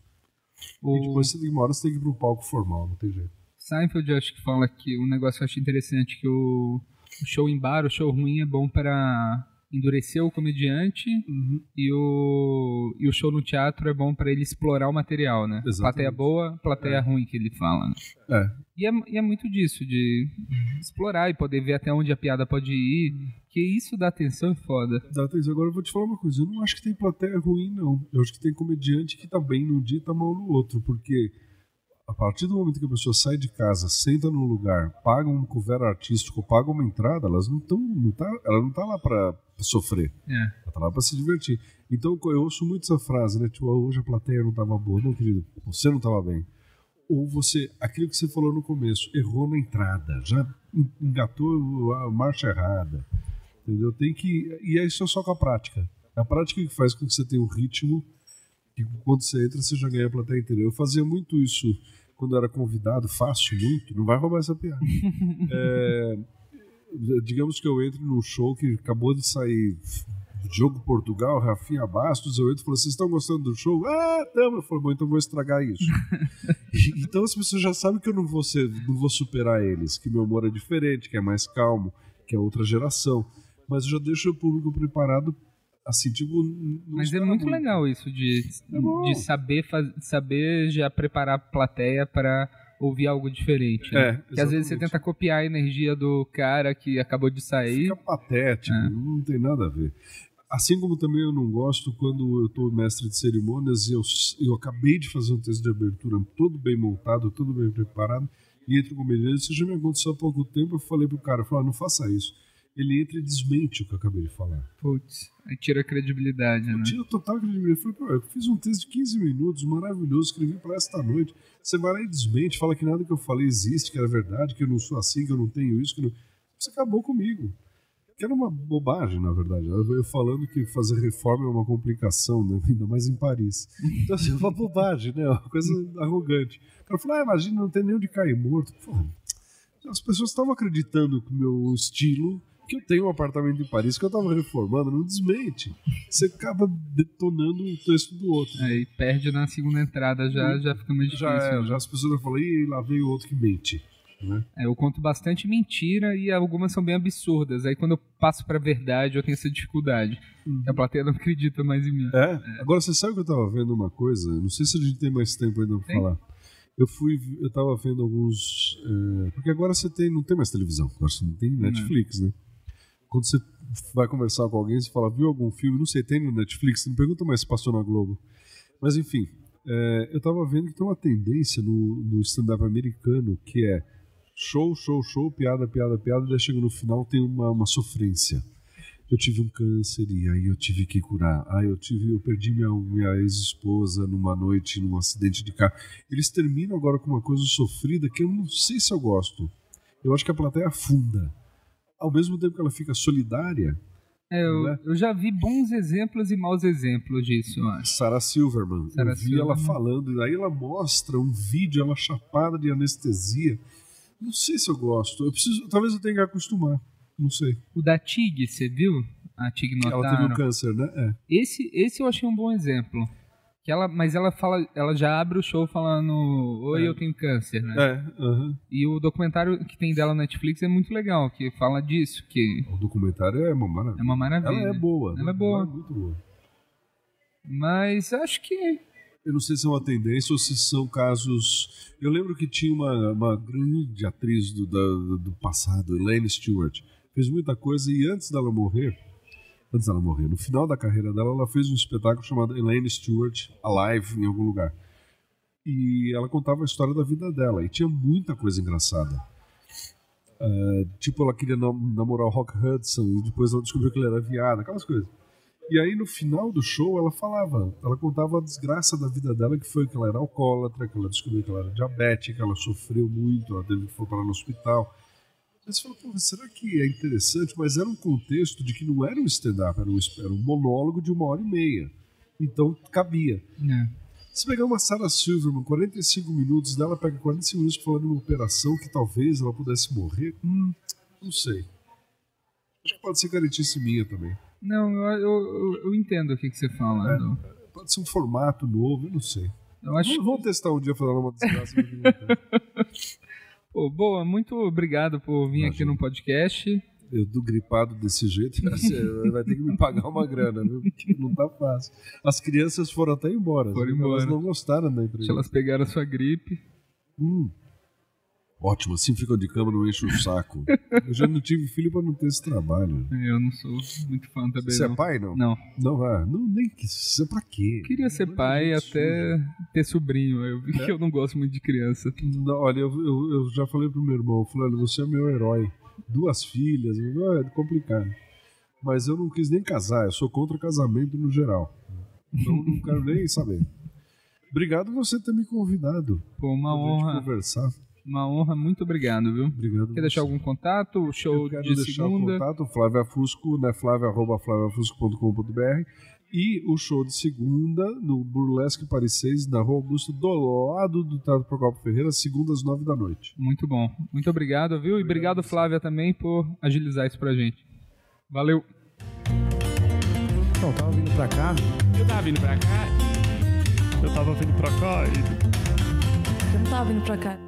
E depois uma hora você tem que ir pro palco formal, não tem jeito. Seinfeld, eu acho que fala que um negócio que eu acho interessante, que o show em bar, o show ruim é bom para endurecer o comediante, e o show no teatro é bom para ele explorar o material, né? Exatamente. Plateia boa, plateia ruim, que ele fala, né? E é muito disso, de explorar e poder ver até onde a piada pode ir, que isso dá atenção e foda. Dá atenção. Agora eu vou te falar uma coisa, eu não acho que tem plateia ruim, não. Eu acho que tem comediante que tá bem num dia e tá mal no outro, porque a partir do momento que a pessoa sai de casa, senta num lugar, paga um cover artístico, paga uma entrada, ela não tá lá pra sofrer. Ela tá lá pra se divertir. Então eu ouço muito essa frase, né? Tipo, hoje a plateia não tava boa. Não, querido, você não tava bem. Ou aquilo que você falou no começo, errou na entrada, já engatou a marcha errada. Entendeu? E isso é só com a prática. É a prática que faz com que você tenha um ritmo que quando você entra, você já ganha a plateia inteira. Eu fazia muito isso quando eu era convidado, faço muito, não vai roubar essa piada. Digamos que eu entre num show que acabou de sair Jogo Portugal, Rafinha Bastos, eu entro e falo, vocês estão gostando do show? Não. Eu falo, bom, então vou estragar isso. Então as pessoas já sabem que eu não vou superar eles, que meu humor é diferente, que é mais calmo, que é outra geração. Mas eu já deixo o público preparado. Assim, tipo, mas é muito legal isso de saber já preparar a plateia para ouvir algo diferente. Né? Que às vezes você tenta copiar a energia do cara que acabou de sair. Fica patético, não tem nada a ver. Assim como também eu não gosto quando eu estou mestre de cerimônias e eu acabei de fazer um texto de abertura todo bem montado, todo bem preparado, e entra o comediante, isso já me aconteceu há pouco tempo, eu falei pro cara, não faça isso. Ele entra e desmente o que eu acabei de falar. Putz, aí tira a credibilidade, né? Tira total credibilidade. Eu falei, eu fiz um texto de 15 minutos, maravilhoso, escrevi pra esta noite. Você vai lá e desmente, fala que nada que eu falei existe, que era verdade, que eu não sou assim, que eu não tenho isso, que não... Você acabou comigo. Que era uma bobagem, na verdade. Eu falando que fazer reforma é uma complicação, né? Ainda mais em Paris. Então, assim, é uma bobagem, né? Uma coisa arrogante. O cara falou, imagina, não tem nem onde cair morto. Pô, as pessoas estavam acreditando que o meu estilo, que eu tenho um apartamento em Paris que eu tava reformando, não desmente. Você acaba detonando o texto do outro. Aí perde na segunda entrada, já fica mais difícil. Já as pessoas falam, ih, lá veio outro que mente. Né? Eu conto bastante mentira e algumas são bem absurdas. Aí quando eu passo pra verdade, eu tenho essa dificuldade. A plateia não acredita mais em mim. Agora, você sabe que eu tava vendo uma coisa? Não sei se a gente tem mais tempo ainda pra falar. Eu tava vendo alguns... porque agora não tem mais televisão. Agora você não tem Netflix, né? Quando você vai conversar com alguém, você fala, viu algum filme? Não sei, tem no Netflix? Não pergunta mais se passou na Globo. Mas enfim, eu tava vendo que tem uma tendência no stand-up americano que é show, piada, daí chega no final tem uma sofrência. Eu tive um câncer e aí eu tive que curar. Eu perdi minha ex-esposa numa noite, num acidente de carro. Eles terminam agora com uma coisa sofrida que eu não sei se eu gosto. Eu acho que a plateia afunda. Ao mesmo tempo que ela fica solidária. Eu já vi bons exemplos e maus exemplos disso, eu acho. Sarah Silverman. Eu vi ela falando, e aí ela mostra um vídeo, ela chapada de anestesia. Não sei se eu gosto. Talvez eu tenha que acostumar. Não sei. O da Tig, você viu? A Tig Notaro. Ela teve um câncer, né? Esse eu achei um bom exemplo. Mas ela já abre o show falando, oi, eu tenho câncer, né? E o documentário que tem dela na Netflix é muito legal, que fala disso. O documentário é uma maravilha. É uma maravilha. Ela é boa. Ela é boa. Ela é muito boa. Mas acho que... Eu não sei se é uma tendência ou se são casos... Eu lembro que tinha uma grande atriz do passado, Elaine Stewart. Fez muita coisa e antes dela morrer, no final da carreira dela, ela fez um espetáculo chamado Elaine Stewart Alive em algum lugar. E ela contava a história da vida dela e tinha muita coisa engraçada. Tipo, ela queria namorar o Rock Hudson e depois ela descobriu que ele era viado, aquelas coisas. E aí no final do show ela contava a desgraça da vida dela, que foi que ela era alcoólatra, que ela descobriu que ela era diabética, ela sofreu muito, ela teve que parar no hospital. Aí você fala, pô, será que é interessante? Mas era um contexto de que não era um stand-up, era um monólogo de 1h30. Então cabia. Se pegar uma Sarah Silverman, 45 minutos dela, pega 45 minutos falando de uma operação que talvez ela pudesse morrer, não sei. Acho que pode ser caretice minha também. Não, eu entendo o que você fala. Pode ser um formato novo, eu não sei. Vamos testar um dia falando uma desgraça. Pô, boa, muito obrigado por vir aqui no podcast. Eu tô gripado desse jeito, vai ter que me pagar uma grana, viu? Porque não tá fácil. As crianças foram até embora. Elas não gostaram da entrevista. Elas pegaram a sua gripe. Ótimo, assim ficam de cama, não enche o saco. Eu já não tive filho pra não ter esse trabalho. Eu não sou muito fã também. Você é pai, não? Não. Não, nem que isso é pra quê? Queria ser pai até ter sobrinho. Eu vi que eu não gosto muito de criança. Não, olha, eu já falei pro meu irmão, eu falei, olha, você é meu herói. 2 filhas, é complicado. Mas eu não quis nem casar, eu sou contra casamento no geral. Então não quero nem saber. Obrigado você ter me convidado. Pô, uma honra. Pra gente conversar. Uma honra, muito obrigado, viu? Obrigado. Quer deixar algum contato? O show de segunda? Eu quero deixar o contato, Flávia Fusco, né? flávia@flaviafusco.com.br. E o show de segunda no Burlesque Paris 6, na Rua Augusta, do lado do Teatro Procopio Ferreira, segunda às 9 da noite. Muito bom. Muito obrigado, viu? E obrigado, Flávia, também, por agilizar isso pra gente. Valeu. Então, tava vindo pra cá. Eu tava vindo pra cá e... Eu não tava vindo pra cá.